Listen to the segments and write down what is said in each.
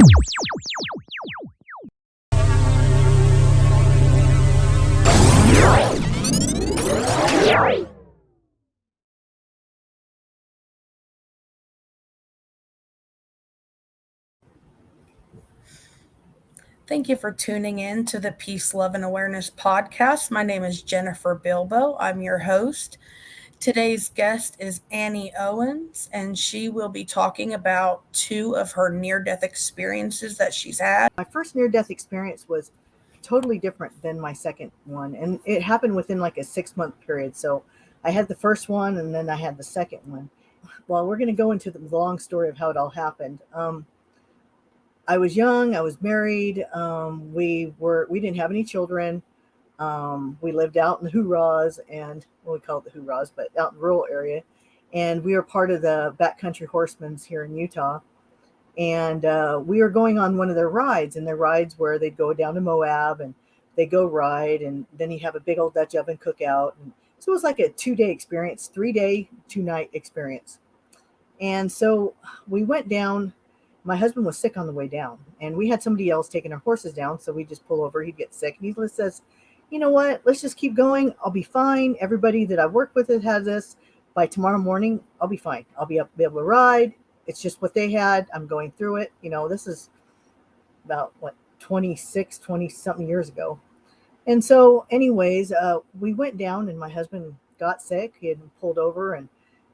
Thank you for tuning in to the Peace, Love, and Awareness podcast. My name is Jennifer Bilbo. I'm your host. Today's guest is Annie Owens, and she will be talking about two of her near death experiences that she's had. My first near-death experience was totally different than my second one, and it happened within like a 6-month period. So I had the first one, and then I had the second one. Well, we're going to go into the long story of how it all happened. I was young. I was married. We didn't have any children. We lived out in the hurrahs, and we call it the hurrahs, but out in the rural area. And we were part of the backcountry horsemen's here in Utah. And we were going on one of their rides, and their rides where they'd go down to Moab and they go ride, and then you have a big old Dutch oven cookout. And so it was like a 2-day experience, 3-day, 2-night experience. And so we went down. My husband was sick on the way down, and we had somebody else taking our horses down. So we just pull over. He'd get sick, and he says, "You know what? Let's just keep going. I'll be fine. Everybody that I've worked with has this. By tomorrow morning, I'll be fine. I'll be able to ride. It's just what they had. I'm going through it. This is about 20 something years ago." And so anyways, we went down, and my husband got sick. He had pulled over, and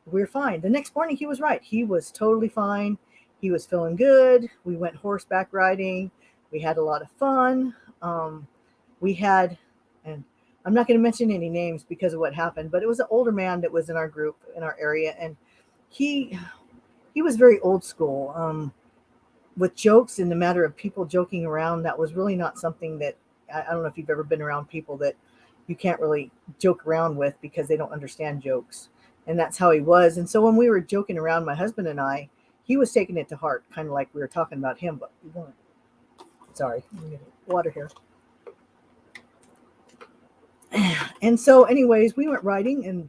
we were fine. The next morning, he was right. He was totally fine. He was feeling good. We went horseback riding. We had a lot of fun. We had, and I'm not going to mention any names because of what happened, but it was an older man that was in our group, in our area. And he was very old school, with jokes in the matter of people joking around. That was really not something that, I don't know if you've ever been around people that you can't really joke around with because they don't understand jokes. And that's how he was. And so when we were joking around, my husband and I, he was taking it to heart, kind of like we were talking about him, but we weren't. Sorry, I'm gonna get water here. And so anyways, we went riding and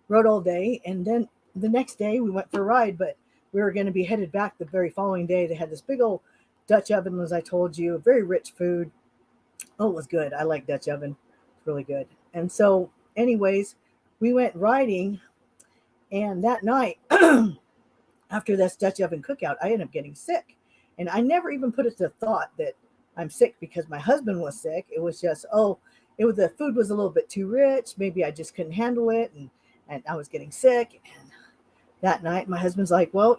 rode all day. And then the next day we went for a ride, but we were going to be headed back the very following day. They had this big old Dutch oven, as I told you, very rich food. Oh, it was good. I like Dutch oven. It's really good. And so anyways, we went riding, and that night, after this Dutch oven cookout, I ended up getting sick. And I never even put it to thought that I'm sick because my husband was sick. It was just, the food was a little bit too rich. Maybe I just couldn't handle it. And I was getting sick. And that night, my husband's like, "Well,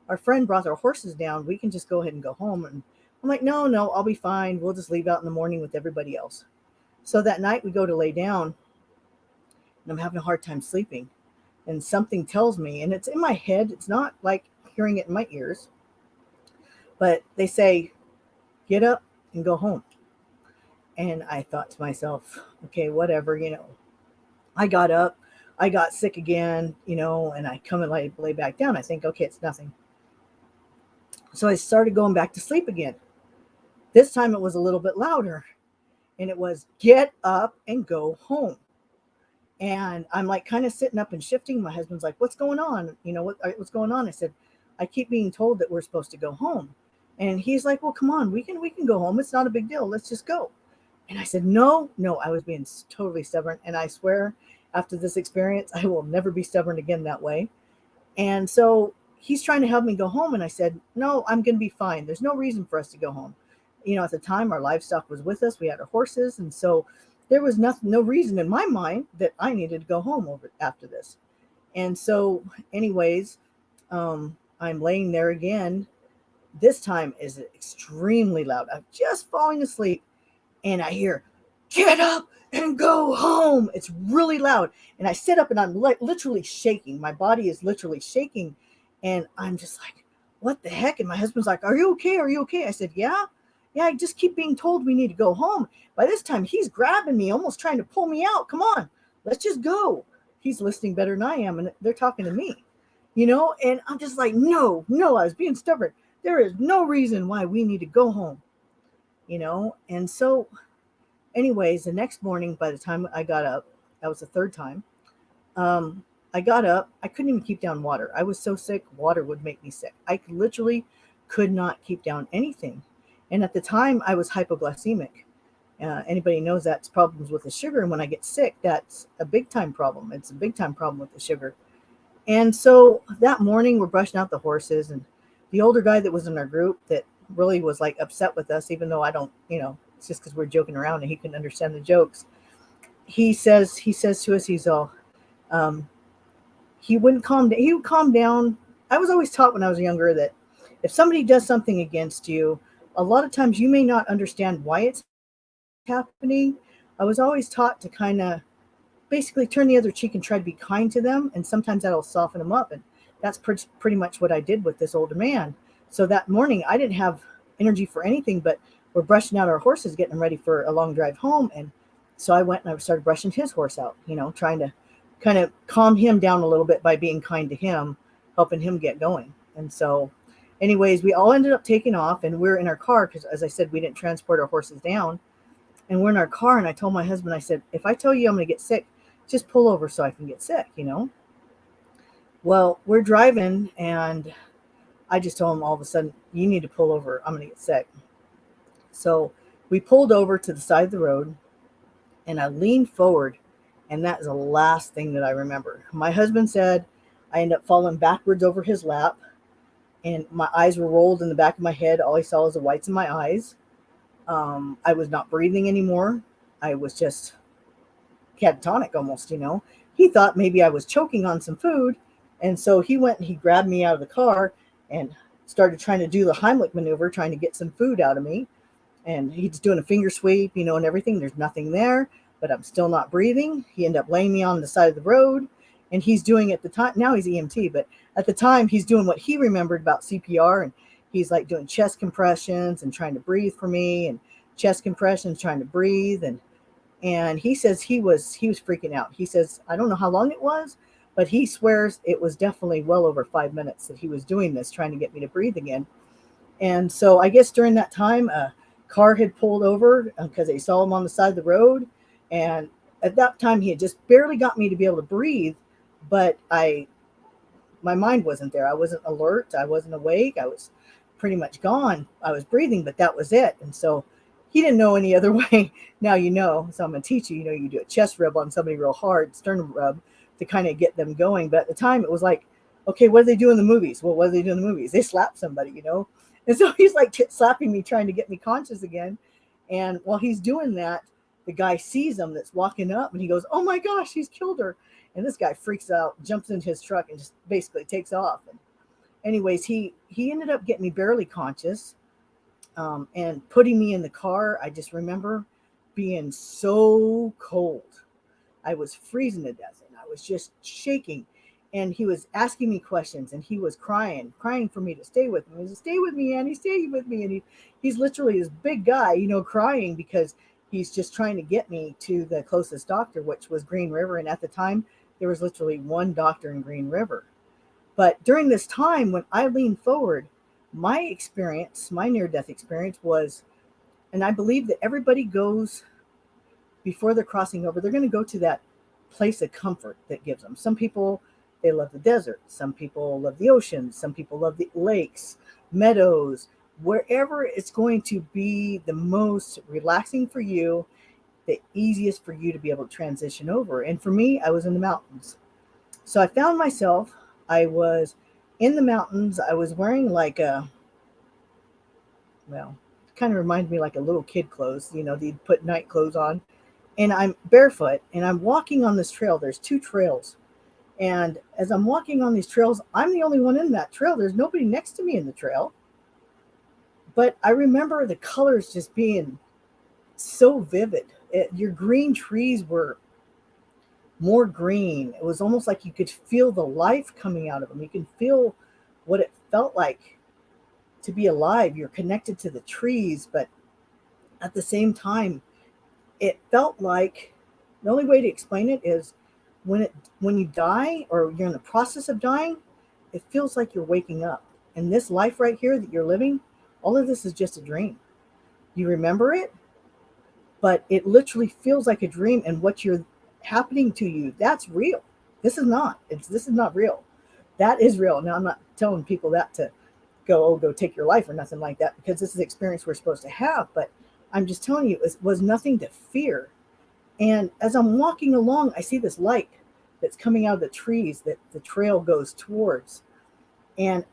our friend brought our horses down. We can just go ahead and go home." And I'm like, no, I'll be fine. We'll just leave out in the morning with everybody else. So that night we go to lay down, and I'm having a hard time sleeping. And something tells me, and it's in my head. It's not like hearing it in my ears, but they say, "Get up and go home." And I thought to myself, okay, whatever, I got up, I got sick again, and I come and lay back down. I think, okay, it's nothing. So I started going back to sleep again. This time it was a little bit louder, and it was, "Get up and go home." And I'm like kind of sitting up and shifting. My husband's like, "What's going on? What's going on?" I said, "I keep being told that we're supposed to go home." And he's like, "Well, come on, we can go home. It's not a big deal. Let's just go." And I said, no, I was being totally stubborn. And I swear after this experience, I will never be stubborn again that way. And so he's trying to help me go home. And I said, "No, I'm going to be fine. There's no reason for us to go home." At the time, our livestock was with us. We had our horses. And so there was no reason in my mind that I needed to go home after this. And so anyways, I'm laying there again. This time is extremely loud. I'm just falling asleep, and I hear, "Get up and go home." It's really loud. And I sit up, and I'm literally shaking. My body is literally shaking. And I'm just like, what the heck? And my husband's like, "Are you okay? Are you okay?" I said, Yeah, I just keep being told we need to go home. By this time, he's grabbing me, almost trying to pull me out. "Come on, let's just go." He's listening better than I am, and they're talking to me, and I'm just like, no, I was being stubborn. There is no reason why we need to go home, And so anyways, the next morning, by the time I got up, that was the third time, I got up. I couldn't even keep down water. I was so sick, water would make me sick. I could literally could not keep down anything. And at the time, I was hypoglycemic. Anybody knows that's problems with the sugar. And when I get sick, that's a big time problem. It's a big time problem with the sugar. And so that morning, we're brushing out the horses, and the older guy that was in our group that really was like upset with us, even though I don't, it's just because we're joking around and he couldn't understand the jokes. He says to us, he's all, um, he wouldn't calm down. He would calm down. I was always taught when I was younger that if somebody does something against you, a lot of times you may not understand why it's happening. I was always taught to kind of basically turn the other cheek and try to be kind to them, and sometimes that'll soften them up. And that's pretty much what I did with this older man. So that morning I didn't have energy for anything, but we're brushing out our horses, getting them ready for a long drive home. And so I went and I started brushing his horse out, trying to kind of calm him down a little bit by being kind to him, helping him get going. And so anyways, we all ended up taking off, and we're in our car because, as I said, we didn't transport our horses down. And we're in our car, and I told my husband, I said, if I tell you I'm going to get sick, just pull over so I can get sick. Well, we're driving, and I just told him all of a sudden, you need to pull over. I'm going to get sick. So we pulled over to the side of the road, and I leaned forward, and that is the last thing that I remember. My husband said I ended up falling backwards over his lap, and my eyes were rolled in the back of my head. All I saw was the whites in my eyes. I was not breathing anymore. I was just catatonic almost. He thought maybe I was choking on some food. And so he went and he grabbed me out of the car and started trying to do the Heimlich maneuver, trying to get some food out of me. And he's doing a finger sweep, and everything. There's nothing there, but I'm still not breathing. He ended up laying me on the side of the road, and he's doing at the time, now he's EMT, but at the time he's doing what he remembered about CPR. And he's like doing chest compressions and trying to breathe for me, and chest compressions, trying to breathe. And he says he was freaking out. He says, I don't know how long it was, but he swears it was definitely well over 5 minutes that he was doing this, trying to get me to breathe again. And so I guess during that time, a car had pulled over because they saw him on the side of the road. And at that time, he had just barely got me to be able to breathe, but my mind wasn't there. I wasn't alert. I wasn't awake. I was pretty much gone. I was breathing, but that was it. And so he didn't know any other way. Now so I'm going to teach you. You do a chest rub on somebody real hard, sternum rub, to kind of get them going. But at the time, it was like, okay, what do they do in the movies? Well, what do they do in the movies? They slap somebody. And so he's like slapping me, trying to get me conscious again. And while he's doing that, the guy sees him that's walking up, and he goes, oh my gosh, he's killed her. And this guy freaks out, jumps into his truck, and just basically takes off. And anyways, he ended up getting me barely conscious, and putting me in the car. I just remember being so cold. I was freezing to death, and I was just shaking. And he was asking me questions, and he was crying for me to stay with him. He was, stay with me, Annie, stay with me. And he's literally this big guy, crying because he's just trying to get me to the closest doctor, which was Green River. And at the time, there was literally one doctor in Green River. But during this time, when I leaned forward, my experience, my near-death experience was, and I believe that everybody goes, before they're crossing over, they're going to go to that place of comfort that gives them. Some people, they love the desert. Some people love the ocean. Some people love the lakes, meadows, wherever it's going to be the most relaxing for you, the easiest for you to be able to transition over. And for me, I was in the mountains. So I found myself, I was in the mountains. I was wearing like kind of reminded me like a little kid clothes, they'd put night clothes on. And I'm barefoot, and I'm walking on this trail. There's 2 trails. And as I'm walking on these trails, I'm the only one in that trail. There's nobody next to me in the trail. But I remember the colors just being so vivid. Your green trees were more green. It was almost like you could feel the life coming out of them. You can feel what it felt like to be alive. You're connected to the trees, but at the same time, it felt like, the only way to explain it is when you die, or you're in the process of dying, it feels like you're waking up. And this life right here that you're living, all of this is just a dream. You remember it, but it literally feels like a dream, and what you're happening to you, that's real. This is not real. That is real. Now, I'm not telling people that to go take your life or nothing like that, because this is the experience we're supposed to have. But I'm just telling you, it was nothing to fear. And as I'm walking along, I see this light that's coming out of the trees that the trail goes towards. And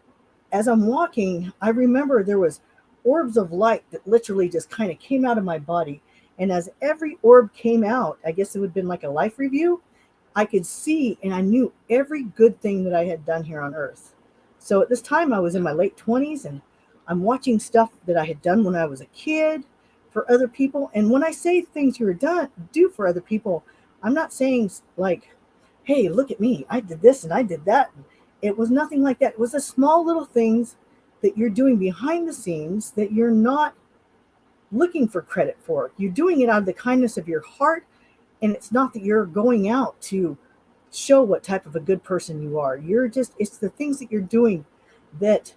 as I'm walking, I remember there was orbs of light that literally just kind of came out of my body. And as every orb came out, I guess it would have been like a life review, I could see and I knew every good thing that I had done here on earth. So at this time, I was in my late 20s, and I'm watching stuff that I had done when I was a kid for other people. And when I say things you do for other people, I'm not saying like, hey, look at me, I did this and I did that. It was nothing like that. It was the small little things that you're doing behind the scenes that you're not looking for credit for. You're doing it out of the kindness of your heart. And it's not that you're going out to show what type of a good person you are. It's the things that you're doing that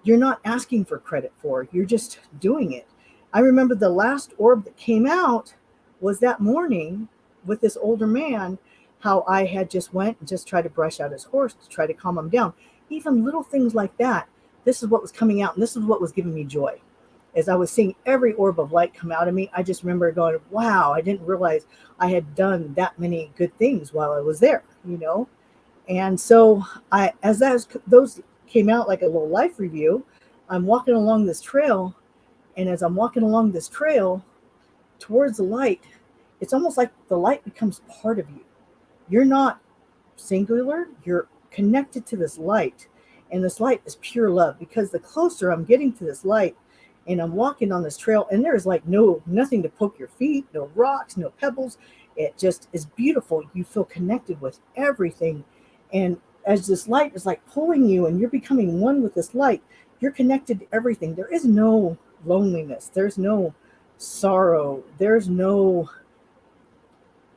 you're not asking for credit for. You're just doing it. I remember the last orb that came out was that morning with this older man, how I had just went and just tried to brush out his horse to try to calm him down. Even little things like that. This is what was coming out, and this is what was giving me joy. As I was seeing every orb of light come out of me, I just remember going, wow, I didn't realize I had done that many good things while I was there, you know? And so as those came out like a little life review, I'm walking along this trail. And as I'm walking along this trail towards the light, it's almost like the light becomes part of you. You're not singular, you're connected to this light. And this light is pure love, because the closer I'm getting to this light, and I'm walking on this trail, and there's like nothing to poke your feet, no rocks, no pebbles. It just is beautiful. You feel connected with everything. And as this light is like pulling you and you're becoming one with this light, you're connected to everything. There is no loneliness. There's no sorrow. There's no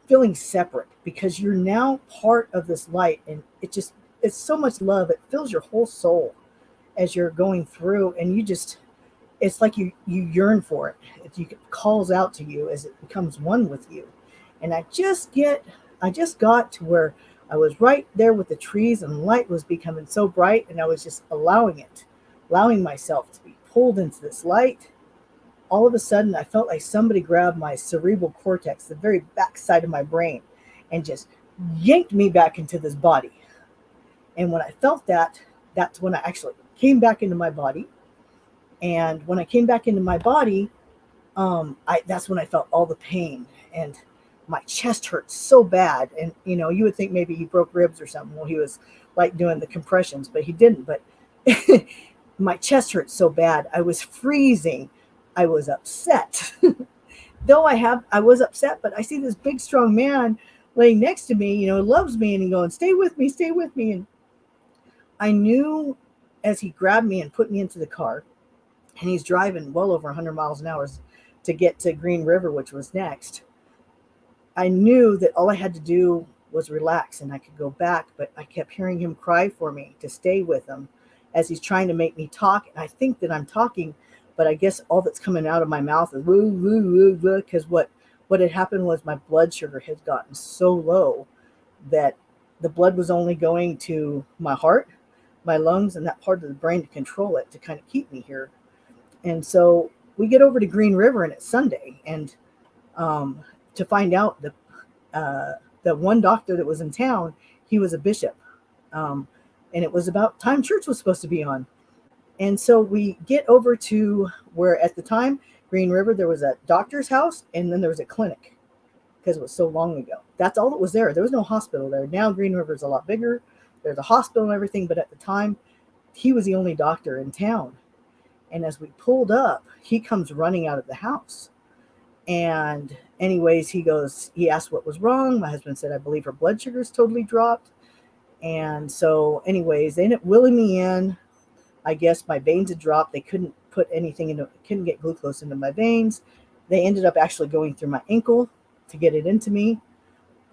feeling separate, because you're now part of this light. And it's so much love. It fills your whole soul as you're going through, and it's like you yearn for it. It calls out to you as it becomes one with you. And I just got to where I was right there with the trees, and the light was becoming so bright, and I was just allowing myself to be pulled into this light. All of a sudden, I felt like somebody grabbed my cerebral cortex, the very back side of my brain, and just yanked me back into this body. And when I felt that, that's when I actually came back into my body. And when I came back into my body, that's when I felt all the pain, and my chest hurt so bad. And, you would think maybe he broke ribs or something while he was like doing the compressions, but he didn't. But my chest hurt so bad. I was freezing. I was upset. Though I was upset, but I see this big, strong man laying next to me, loves me, and he going, stay with me, stay with me. And I knew as he grabbed me and put me into the car, and he's driving well over 100 miles an hour to get to Green River, which was next. I knew that all I had to do was relax and I could go back, but I kept hearing him cry for me to stay with him as he's trying to make me talk. And I think that I'm talking, but I guess all that's coming out of my mouth is woo, woo, woo, woo, because what had happened was my blood sugar had gotten so low that the blood was only going to my heart, my lungs, and that part of the brain to control it, to kind of keep me here. And so we get over to Green River, and it's Sunday, and to find out the one doctor that was in town, he was a bishop, and it was about time church was supposed to be on. And so we get over to where at the time, Green River, there was a doctor's house, and then there was a clinic, because it was so long ago. That's all that was there. There was no hospital there. Now Green River is a lot bigger. There's a hospital and everything, but at the time, he was the only doctor in town. And as we pulled up, he comes running out of the house. And anyways, he asked what was wrong. My husband said, I believe her blood sugar's totally dropped. And so anyways, they ended up wheeling me in. I guess my veins had dropped. They couldn't get glucose into my veins. They ended up actually going through my ankle to get it into me.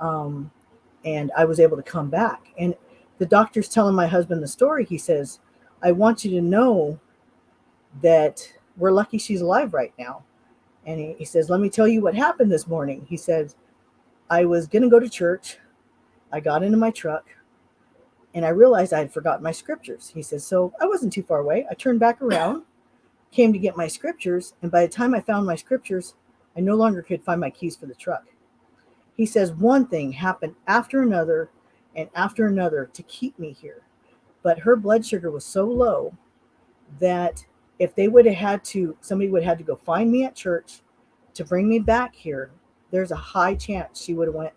And I was able to come back. And the doctor's telling my husband the story. He says, I want you to know that we're lucky she's alive right now. And he says, let me tell you what happened this morning. He says, I was going to go to church. I got into my truck, And I realized I had forgotten my scriptures. He says, so I wasn't too far away. I turned back around, came to get my scriptures. And by the time I found my scriptures, I no longer could find my keys for the truck. He says one thing happened after another and after another to keep me here. But her blood sugar was so low that if they would have had to, somebody would have had to go find me at church to bring me back here, there's a high chance she would have went,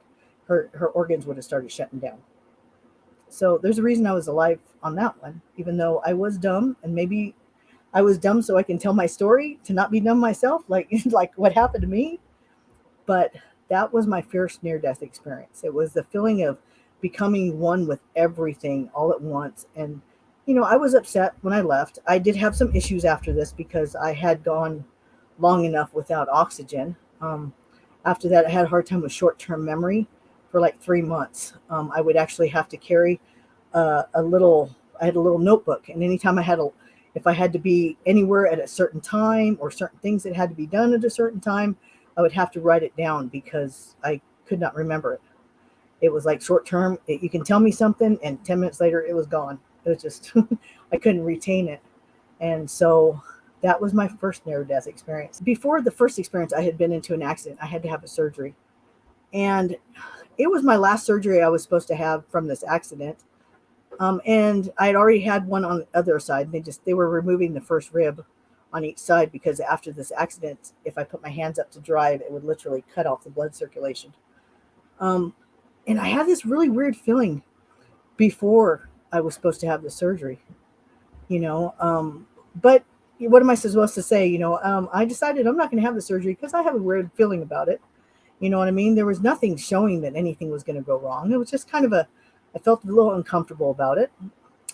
her organs would have started shutting down. So there's a reason I was alive on that one, even though I was dumb, and maybe I was dumb so I can tell my story to not be dumb myself, like what happened to me. But that was my first near-death experience. It was the feeling of becoming one with everything all at once. And, I was upset when I left. I did have some issues after this because I had gone long enough without oxygen. After that, I had a hard time with short-term memory for like 3 months. I would actually have to carry I had a little notebook. And anytime if I had to be anywhere at a certain time or certain things that had to be done at a certain time, I would have to write it down because I could not remember it. It was like short term. You can tell me something and 10 minutes later it was gone. It was just, I couldn't retain it. And so that was my first near-death experience. Before the first experience, I had been into an accident. I had to have a surgery. And it was my last surgery I was supposed to have from this accident. And I had already had one on the other side. They were removing the first rib on each side because after this accident, if I put my hands up to drive, it would literally cut off the blood circulation. And I had this really weird feeling before I was supposed to have the surgery, but what am I supposed to say? I decided I'm not going to have the surgery because I have a weird feeling about it. You know what I mean? There was nothing showing that anything was going to go wrong. It was just kind of I felt a little uncomfortable about it.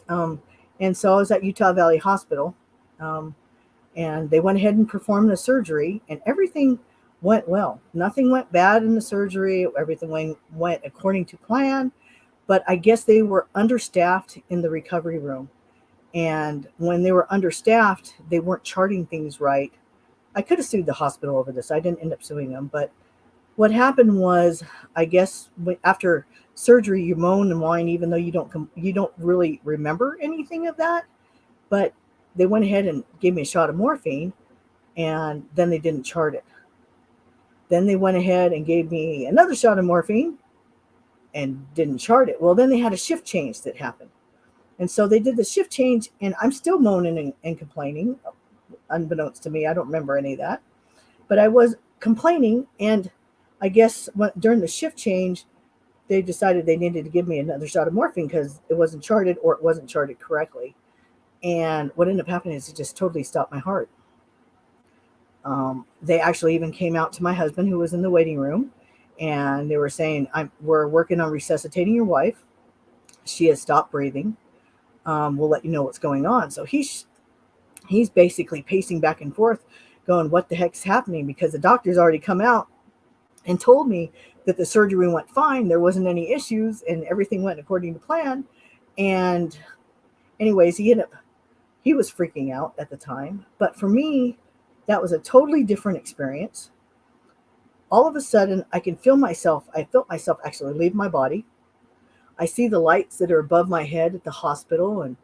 And so I was at Utah Valley Hospital, and they went ahead and performed the surgery, and everything went well. Nothing went bad in the surgery. Everything went according to plan. But I guess they were understaffed in the recovery room. And when they were understaffed, they weren't charting things right. I could have sued the hospital over this. I didn't end up suing them. But what happened was, I guess after surgery, you moan and whine, even though you don't really remember anything of that. But they went ahead and gave me a shot of morphine, and then they didn't chart it. Then they went ahead and gave me another shot of morphine and didn't chart it. Well, then they had a shift change that happened. And so they did the shift change, and I'm still moaning and complaining, unbeknownst to me. I don't remember any of that. But I was complaining, and I guess during the shift change, they decided they needed to give me another shot of morphine because it wasn't charted, or it wasn't charted correctly. And what ended up happening is it just totally stopped my heart. They actually even came out to my husband, who was in the waiting room, and they were saying, we're working on resuscitating your wife. She has stopped breathing. We'll let you know what's going on. So he's basically pacing back and forth going, what the heck's happening? Because the doctor's already come out and told me that the surgery went fine. There wasn't any issues and everything went according to plan. And anyways, he was freaking out at the time. But for me, that was a totally different experience. All of a sudden, I felt myself actually leave my body. I see the lights that are above my head at the hospital, and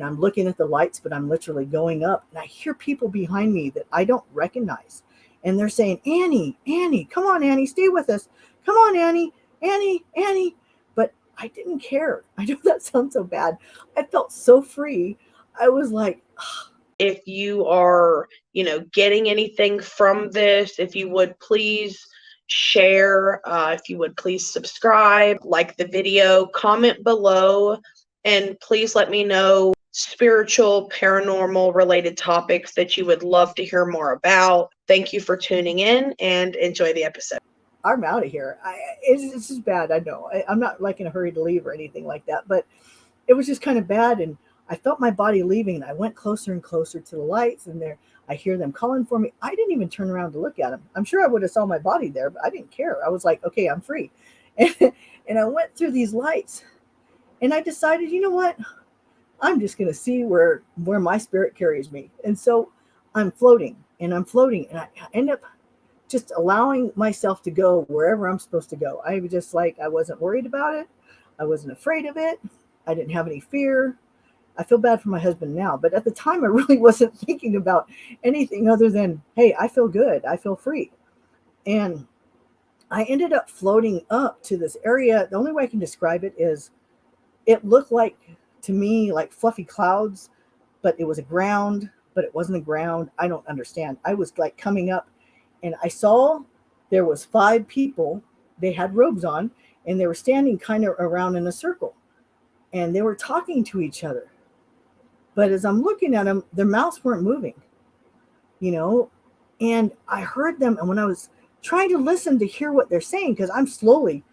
I'm looking at the lights, but I'm literally going up, and I hear people behind me that I don't recognize. And they're saying, Annie, come on, Annie, stay with us. Come on, Annie. But I didn't care. I know that sounds so bad. I felt so free. I was like, if you are, getting anything from this, if you would please share, if you would please subscribe, like the video, comment below, and please let me know spiritual, paranormal related topics that you would love to hear more about. Thank you for tuning in and enjoy the episode. I'm out of here. It's just bad. I know. I'm not like in a hurry to leave or anything like that, but it was just kind of bad. And I felt my body leaving, and I went closer and closer to the lights, and I hear them calling for me. I didn't even turn around to look at them. I'm sure I would have saw my body there, but I didn't care. I was like, okay, I'm free. And I went through these lights, and I decided, you know what? I'm just going to see where my spirit carries me. And so I'm floating, and I end up just allowing myself to go wherever I'm supposed to go. I was just like, I wasn't worried about it. I wasn't afraid of it. I didn't have any fear. I feel bad for my husband now, but at the time I really wasn't thinking about anything other than, hey, I feel good. I feel free. And I ended up floating up to this area. The only way I can describe it is it looked like to me like fluffy clouds, but it was a ground, but it wasn't a ground. I don't understand. I was like coming up and I saw there was 5 people. They had robes on and they were standing kind of around in a circle and they were talking to each other. But as I'm looking at them, their mouths weren't moving, you know, and I heard them. And when I was trying to listen to hear what they're saying, because I'm slowly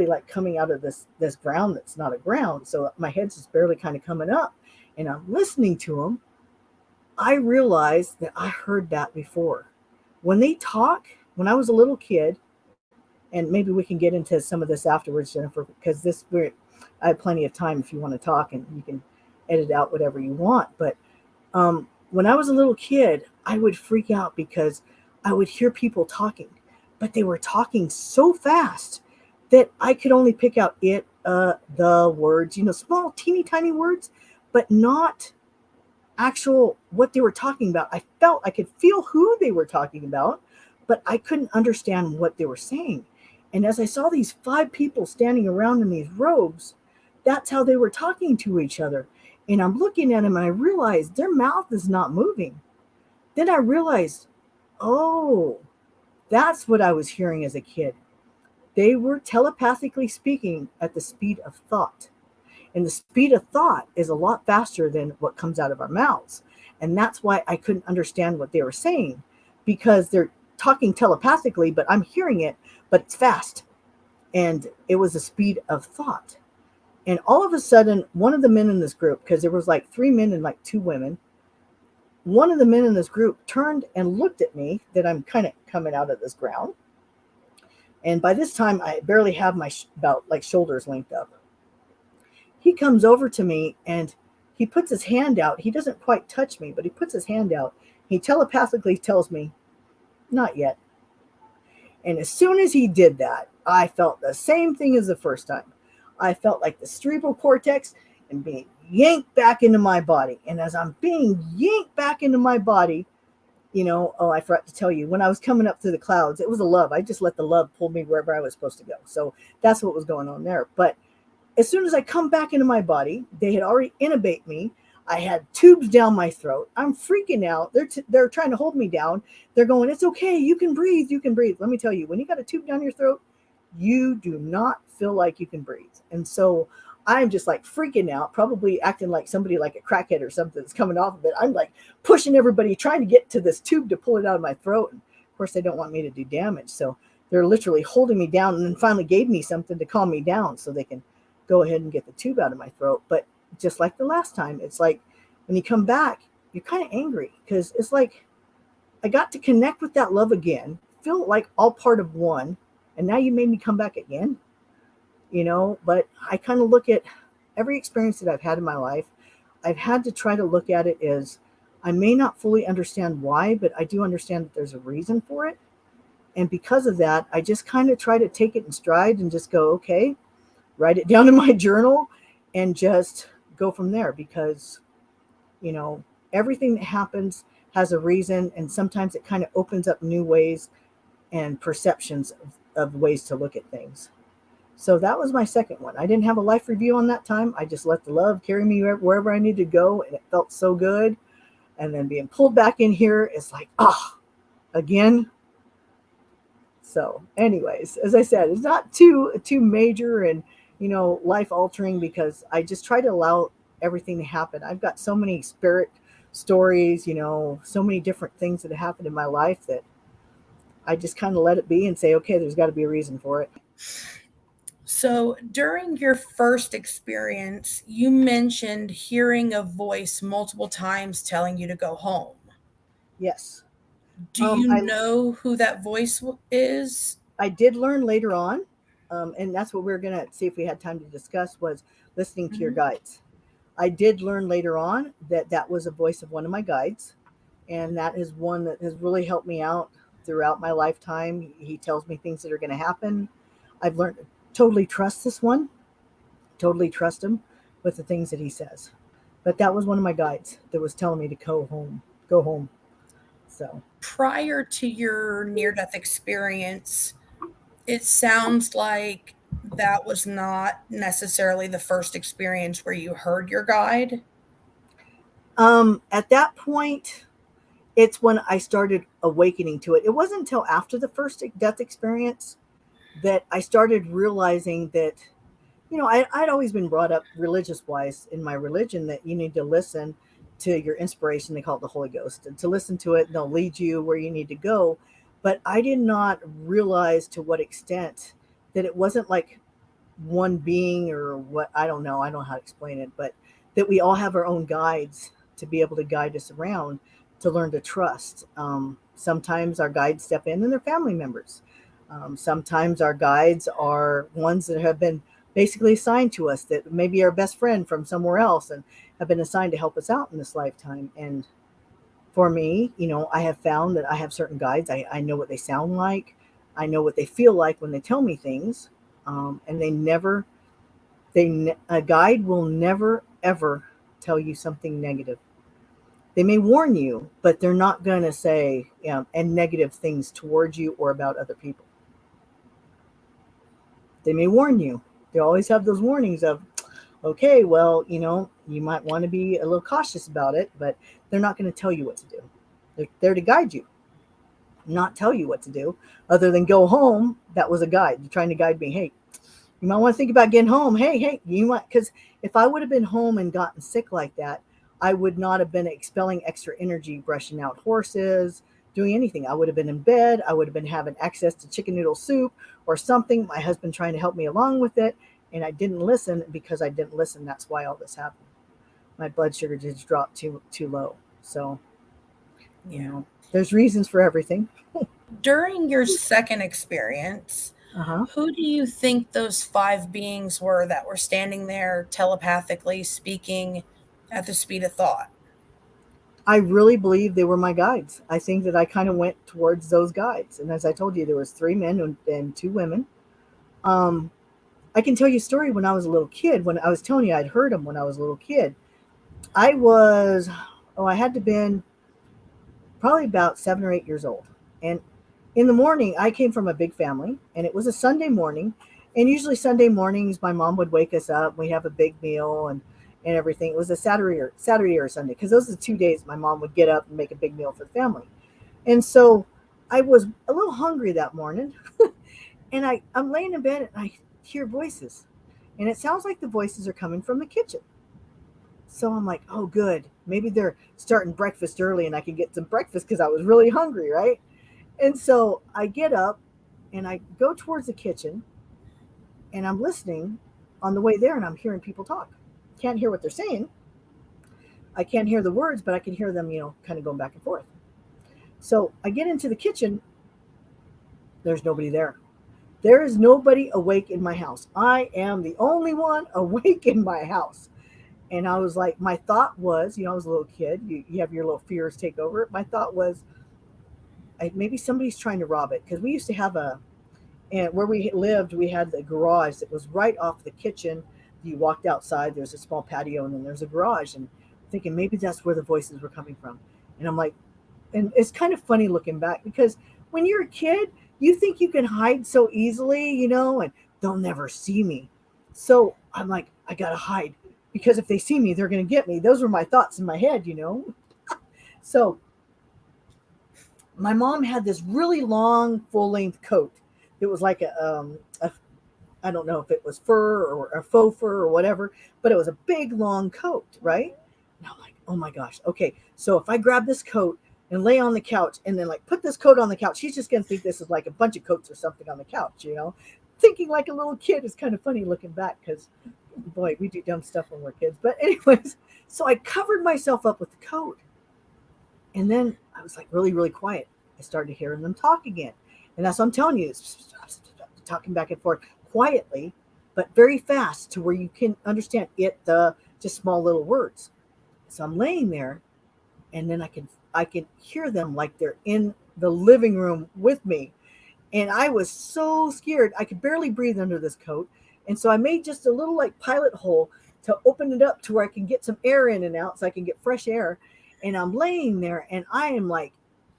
like coming out of this ground that's not a ground. So my head's just barely kind of coming up and I'm listening to them. I realized that I heard that before. When they talk, when I was a little kid, and maybe we can get into some of this afterwards, Jennifer, because I have plenty of time if you want to talk and you can edit out whatever you want. But when I was a little kid, I would freak out because I would hear people talking, but they were talking so fast that I could only pick out the words, small, teeny tiny words, but not actual what they were talking about. I could feel who they were talking about, but I couldn't understand what they were saying. And as I saw these 5 people standing around in these robes, that's how they were talking to each other. And I'm looking at them and I realized their mouth is not moving. Then I realized, oh, that's what I was hearing as a kid. They were telepathically speaking at the speed of thought. And the speed of thought is a lot faster than what comes out of our mouths. And that's why I couldn't understand what they were saying, because they're talking telepathically, but I'm hearing it, but it's fast. And it was the speed of thought. And all of a sudden, one of the men in this group, because there was like 3 men and like 2 women, one of the men in this group turned and looked at me that I'm kind of coming out of this ground. And by this time, I barely have my about like shoulders length up. He comes over to me and he puts his hand out. He doesn't quite touch me, but he puts his hand out. He telepathically tells me, not yet. And as soon as he did that, I felt the same thing as the first time. I felt like the cerebral cortex and being yanked back into my body. And as I'm being yanked back into my body, I forgot to tell you, when I was coming up through the clouds, it was a love. I just let the love pull me wherever I was supposed to go. So that's what was going on there. But as soon as I come back into my body, they had already intubated me. I had tubes down my throat. I'm freaking out. They're trying to hold me down. They're going, it's okay. You can breathe. You can breathe. Let me tell you, when you got a tube down your throat, you do not feel like you can breathe. And so I'm just like freaking out, probably acting like somebody like a crackhead or something that's coming off of it. I'm like pushing everybody, trying to get to this tube to pull it out of my throat. And of course, they don't want me to do damage. So they're literally holding me down and then finally gave me something to calm me down so they can go ahead and get the tube out of my throat. But just like the last time, it's like when you come back, you're kind of angry because it's like I got to connect with that love again, feel like all part of one. And now you made me come back again, but I kind of look at every experience that I've had in my life. I've had to try to look at it as I may not fully understand why, but I do understand that there's a reason for it. And because of that, I just kind of try to take it in stride and just go, okay, write it down in my journal and just go from there because, everything that happens has a reason. And sometimes it kind of opens up new ways and perceptions of ways to look at things. So that was my second one. I didn't have a life review on that time. I just let the love carry me wherever I needed to go. And it felt so good. And then being pulled back in here, it's like, again. So anyways, as I said, it's not too major and, life altering because I just try to allow everything to happen. I've got so many spirit stories, so many different things that have happened in my life that I just kind of let it be and say, okay, there's got to be a reason for it. So, during your first experience, you mentioned hearing a voice multiple times telling you to go home. Yes. Do you I know who that voice is? I did learn later on, and that's what we are going to see if we had time to discuss was listening to your Mhm. guides. I did learn later on that that was a voice of one of my guides, and that is one that has really helped me out throughout my lifetime. He tells me things that are going to happen. I've learned to totally trust this one, totally trust him with the things that he says. But that was one of my guides that was telling me to go home, go home. So Prior to your near death experience, it sounds like that was not necessarily the first experience where you heard your guide. at that point, it's when I started awakening to it. It wasn't until after the first death experience that I started realizing that, I'd always been brought up religious wise in my religion that you need to listen to your inspiration. They call it the Holy Ghost, and to listen to it, and they'll lead you where you need to go. But I did not realize to what extent that it wasn't like one being or what. I don't know how to explain it, but that we all have our own guides to be able to guide us around, to learn to trust. Sometimes our guides step in and they're family members. Sometimes our guides are ones that have been basically assigned to us, that maybe our best friend from somewhere else and have been assigned to help us out in this lifetime. And for me, I have found that I have certain guides. I know what they sound like. I know what they feel like when they tell me things. And a guide will never, ever tell you something negative. They may warn you, but they're not going to say and negative things towards you or about other people. They may warn you. They always have those warnings of, okay, well, you might want to be a little cautious about it, but they're not going to tell you what to do. They're there to guide you, not tell you what to do, other than go home. That was a guide. They're trying to guide me. Hey, you might want to think about getting home. Hey, you might, because if I would have been home and gotten sick like that, I would not have been expelling extra energy, brushing out horses, doing anything. I would have been in bed. I would have been having access to chicken noodle soup or something. My husband trying to help me along with it. And I didn't listen. Because I didn't listen, that's why all this happened. My blood sugar just dropped too low. So, there's reasons for everything. During your second experience, Uh-huh. who do you think those five beings were that were standing there telepathically speaking at the speed of thought? I really believe they were my guides. I think that I kind of went towards those guides. And as I told you, there was three men and two women. Um, I can tell you a story when I was a little kid. When I was telling you I'd heard them when I was a little kid, I was, I had to been probably about 7 or 8 years old. And in the morning, I came from a big family, and it was a Sunday morning. And usually Sunday mornings, my mom would wake us up. We'd have a big meal and everything. It was a Saturday or Sunday, because those are the 2 days my mom would get up and make a big meal for the family. And so I was a little hungry that morning, and I'm laying in bed and I hear voices, and it sounds like the voices are coming from the kitchen. So I'm like, oh, good. Maybe they're starting breakfast early and I can get some breakfast because I was really hungry, right? And so I get up and I go towards the kitchen, and I'm listening on the way there, and I'm hearing people talk. Can't hear what they're saying. I can't hear the words, but I can hear them, kind of going back and forth. So I get into the kitchen. There's nobody there. There is nobody awake in my house. I am the only one awake in my house. And I was like, my thought was, I was a little kid. You have your little fears take over. My thought was, maybe somebody's trying to rob it. Because we used to have and where we lived, we had the garage that was right off the kitchen. You walked outside, there's a small patio, and then there's a garage. And thinking maybe that's where the voices were coming from. And I'm like, and it's kind of funny looking back, because when you're a kid, you think you can hide so easily, and they'll never see me. So I'm like, I gotta hide, because if they see me, they're gonna get me. Those were my thoughts in my head. So my mom had this really long, full length coat. It was like a I don't know if it was fur or a faux fur or whatever, but it was a big, long coat, right? And I'm like, oh my gosh, okay. So if I grab this coat and lay on the couch and then like put this coat on the couch, she's just gonna think this is like a bunch of coats or something on the couch, Thinking like a little kid is kind of funny looking back, because boy, we do dumb stuff when we're kids. But anyways, so I covered myself up with the coat. And then I was like really, really quiet. I started hearing them talk again. And that's what I'm telling you, is talking back and forth quietly, but very fast, to where you can understand it, the just small little words. So I'm laying there, and then I can hear them like they're in the living room with me. And I was so scared. I could barely breathe under this coat. And so I made just a little like pilot hole to open it up to where I can get some air in and out so I can get fresh air. And I'm laying there and I am like,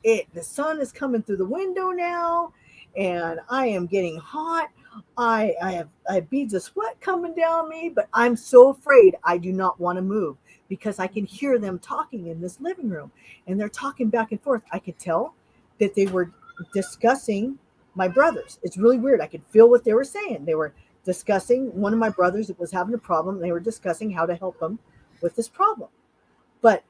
the sun is coming through the window now and I am getting hot. I have beads of sweat coming down me, but I'm so afraid. I do not want to move because I can hear them talking in this living room and they're talking back and forth. I could tell that they were discussing my brothers. It's really weird. I could feel what they were saying. They were discussing one of my brothers that was having a problem. They were discussing how to help him with this problem. But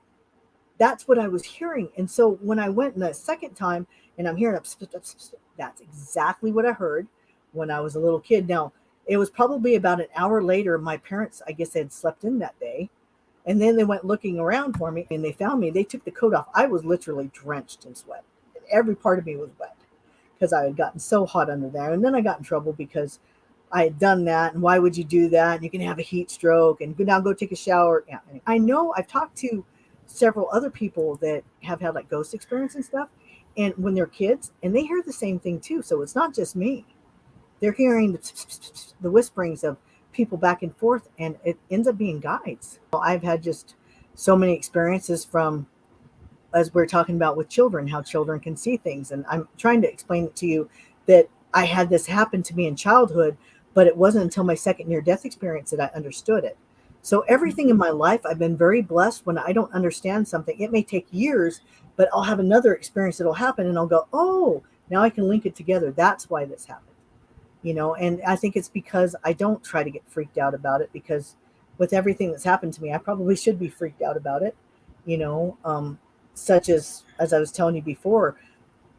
that's what I was hearing. And so when I went the second time and I'm hearing, that's exactly what I heard when I was a little kid. Now, it was probably about an hour later. My parents, I guess, had slept in that day. And then they went looking around for me and they found me. They took the coat off. I was literally drenched in sweat. Every part of me was wet because I had gotten so hot under there. And then I got in trouble because I had done that. And why would you do that? And you can have a heat stroke and now go take a shower. Yeah. I know I've talked to several other people that have had like ghost experience and stuff. And when they're kids and they hear the same thing too. So it's not just me. They're hearing the whisperings of people back and forth and it ends up being guides. I've had just so many experiences from, as we're talking about with children, how children can see things. And I'm trying to explain it to you that I had this happen to me in childhood, but it wasn't until my second near-death experience that I understood it. So everything in my life, I've been very blessed. When I don't understand something, it may take years, but I'll have another experience that'll happen and I'll go, oh, now I can link it together. That's why this happened. And I think it's because I don't try to get freaked out about it, because with everything that's happened to me, I probably should be freaked out about it, such as I was telling you before,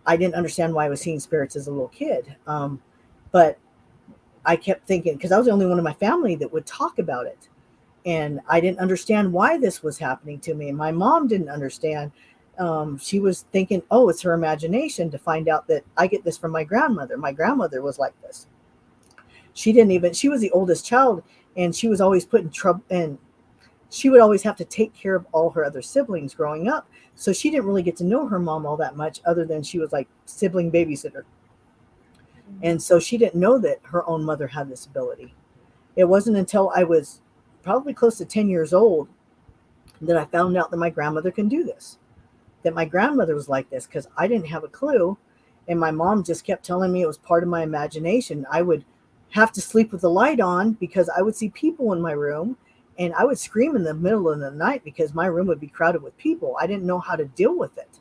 I didn't understand why I was seeing spirits as a little kid. But I kept thinking, because I was the only one in my family that would talk about it. And I didn't understand why this was happening to me. And my mom didn't understand. She was thinking, oh, it's her imagination, to find out that I get this from my grandmother. My grandmother was like this. She was the oldest child and she was always put in trouble, and she would always have to take care of all her other siblings growing up. So she didn't really get to know her mom all that much, other than she was like sibling babysitter. And so she didn't know that her own mother had this ability. It wasn't until I was probably close to 10 years old that I found out that my grandmother can do this, that my grandmother was like this, because I didn't have a clue. And my mom just kept telling me it was part of my imagination. I would have to sleep with the light on because I would see people in my room, and I would scream in the middle of the night because my room would be crowded with people. I didn't know how to deal with it.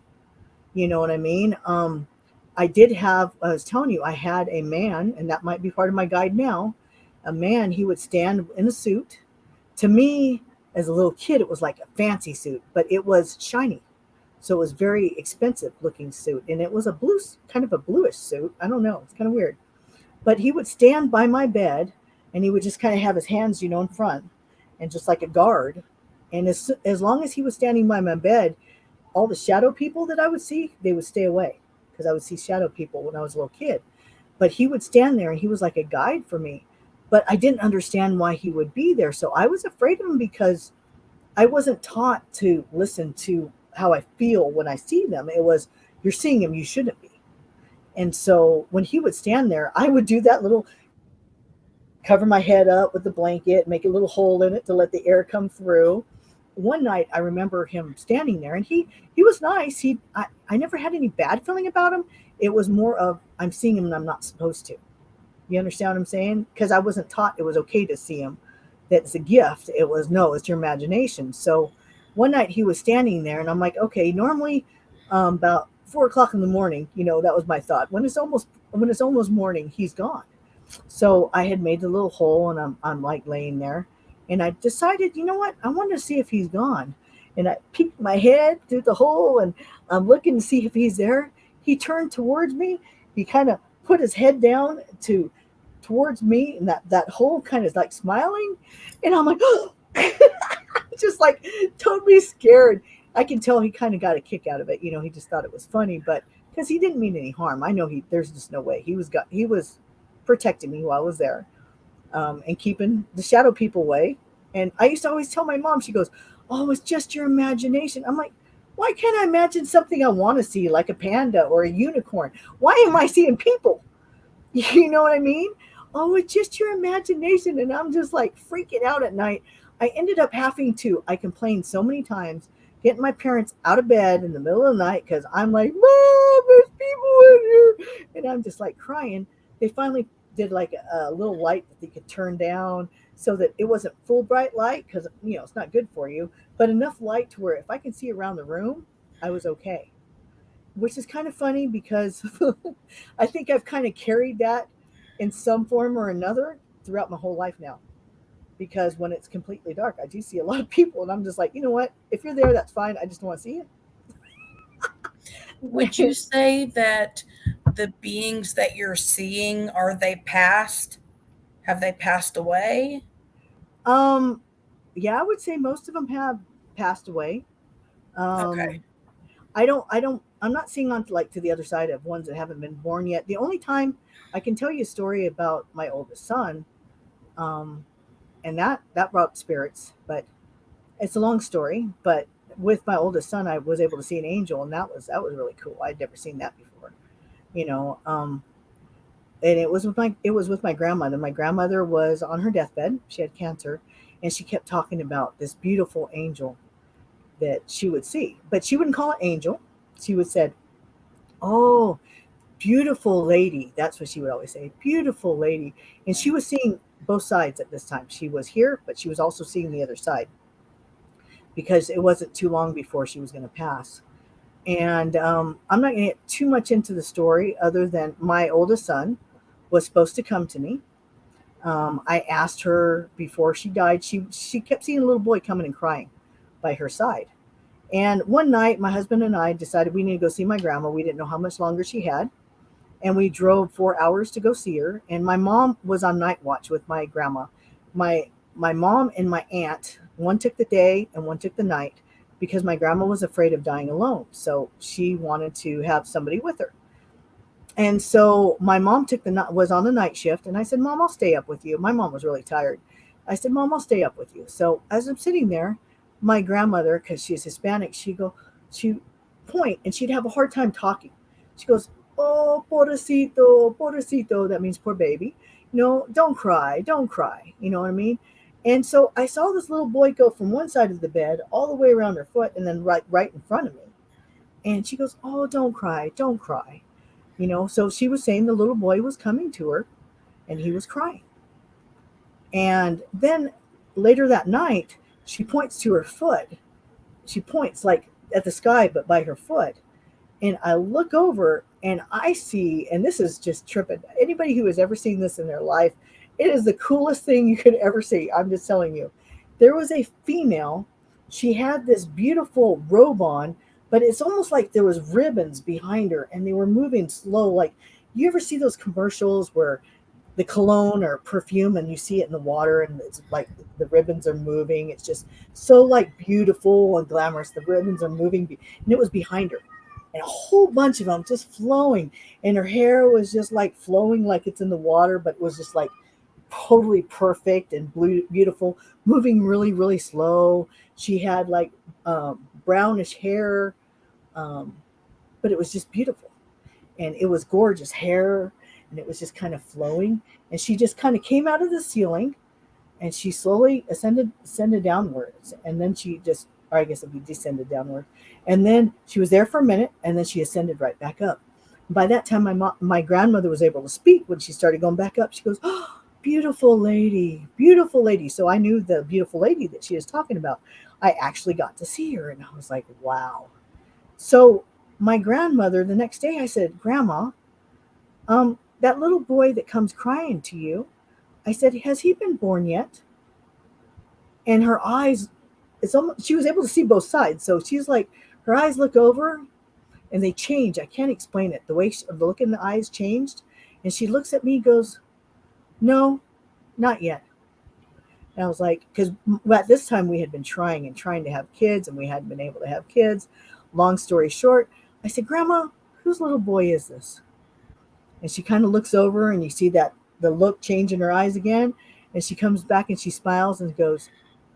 You know what I mean? I was telling you, I had a man, and that might be part of my guide now. A man, he would stand in a suit. To me, as a little kid, it was like a fancy suit, but it was shiny. So it was very expensive looking suit. And it was kind of a bluish suit. I don't know. It's kind of weird. But he would stand by my bed and he would just kind of have his hands, in front and just like a guard. And as long as he was standing by my bed, all the shadow people that I would see, they would stay away, because I would see shadow people when I was a little kid. But he would stand there and he was like a guide for me. But I didn't understand why he would be there. So I was afraid of him because I wasn't taught to listen to how I feel when I see them. It was, you're seeing him, you shouldn't be. And so when he would stand there, I would do that little, cover my head up with the blanket, make a little hole in it to let the air come through. One night I remember him standing there, and he was nice. I never had any bad feeling about him. It was more of, I'm seeing him and I'm not supposed to. You understand what I'm saying? Because I wasn't taught it was okay to see him. That's a gift. It was, no, it's your imagination. So one night he was standing there and I'm like, okay, normally about 4:00 in the morning, that was my thought. When it's almost morning, he's gone. So I had made the little hole and I'm like laying there, and I decided, you know what? I wanted to see if he's gone. And I peeked my head through the hole and I'm looking to see if he's there. He turned towards me. He kind of put his head down towards me, and that hole kind of like smiling. And I'm like, oh, just like totally scared. I can tell he kind of got a kick out of it. He just thought it was funny, but because he didn't mean any harm. I know there's just no way. He was protecting me while I was there, and keeping the shadow people away. And I used to always tell my mom, she goes, oh, it's just your imagination. I'm like, why can't I imagine something I want to see, like a panda or a unicorn? Why am I seeing people? You know what I mean? Oh, it's just your imagination. And I'm just like freaking out at night. I ended up having to, I complained so many times, getting my parents out of bed in the middle of the night because I'm like, Mom, there's people in here. And I'm just like crying. They finally did like a little light that they could turn down so that it wasn't full bright light because, it's not good for you, but enough light to where if I can see around the room, I was okay. Which is kind of funny because I think I've kind of carried that in some form or another throughout my whole life now, because when it's completely dark, I do see a lot of people, and I'm just like, you know what? If you're there, that's fine. I just don't want to see Would you it. say that the beings that you're seeing, are they past? Have they passed away? um, yeah, I would say most of them have passed away. Okay. Um, I'm not seeing on to like to the other side of ones that haven't been born yet. The only time I can tell you a story about my oldest son, um, and that brought spirits, but it's a long story. But with my oldest son, I was able to see an angel, and that was really cool. I'd never seen that before, you know. And it was with my grandmother. My grandmother was on her deathbed. She had cancer, and she kept talking about this beautiful angel that she would see, but she wouldn't call it angel. She would said, "Oh, beautiful lady." That's what she would always say, "Beautiful lady." And she was seeing both sides at this time. She was here, but she was also seeing the other side because it wasn't too long before she was going to pass. And I'm not going to get too much into the story other than my oldest son was supposed to come to me. I asked her before she died. She kept seeing a little boy coming and crying by her side. And one night, my husband and I decided we need to go see my grandma. We didn't know how much longer she had, and we drove 4 hours to go see her. And my mom was on night watch with my grandma. My mom and my aunt, one took the day and one took the night because my grandma was afraid of dying alone. So she wanted to have somebody with her. And so my mom was on the night shift, and I said, "Mom, I'll stay up with you." My mom was really tired. I said, "Mom, I'll stay up with you." So as I'm sitting there, my grandmother, because she's Hispanic, she point, and she'd have a hard time talking. She goes, "Oh, pobrecito, pobrecito." That means poor baby. Don't cry, don't cry. You know what I mean? And so I saw this little boy go from one side of the bed all the way around her foot, and then right in front of me. And she goes, "Oh, don't cry, don't cry." So she was saying the little boy was coming to her and he was crying. And then later that night, she points to her foot. She points like at the sky, but by her foot. And I look over and I see, and this is just tripping. Anybody who has ever seen this in their life, it is the coolest thing you could ever see. I'm just telling you. There was a female. She had this beautiful robe on, but it's almost like there was ribbons behind her and they were moving slow. Like, you ever see those commercials where the cologne or perfume and you see it in the water and it's like the ribbons are moving? It's just so like beautiful and glamorous. The ribbons are moving and it was behind her, and a whole bunch of them just flowing, and her hair was just like flowing like it's in the water, but it was just like totally perfect and blue, beautiful, moving really really slow. She had like brownish hair, um, but it was just beautiful, and it was gorgeous hair, and it was just kind of flowing, and she just kind of came out of the ceiling, and she slowly ascended downwards, and then she just, or I guess it would be descended downward, and then she was there for a minute, and then she ascended right back up. By that time, my grandmother was able to speak when she started going back up. She goes, "Oh, beautiful lady, beautiful lady." So I knew the beautiful lady that she was talking about. I actually got to see her, and I was like, wow. So my grandmother, the next day, I said, "Grandma, that little boy that comes crying to you," I said, "has he been born yet?" And her eyes, it's almost, she was able to see both sides. So she's like, her eyes look over and they change. I can't explain it. The look in the eyes changed. And she looks at me, goes, "No, not yet." And I was like, because at this time we had been trying and trying to have kids and we hadn't been able to have kids. Long story short, I said, "Grandma, whose little boy is this?" And she kind of looks over and you see that the look change in her eyes again. And she comes back and she smiles and goes,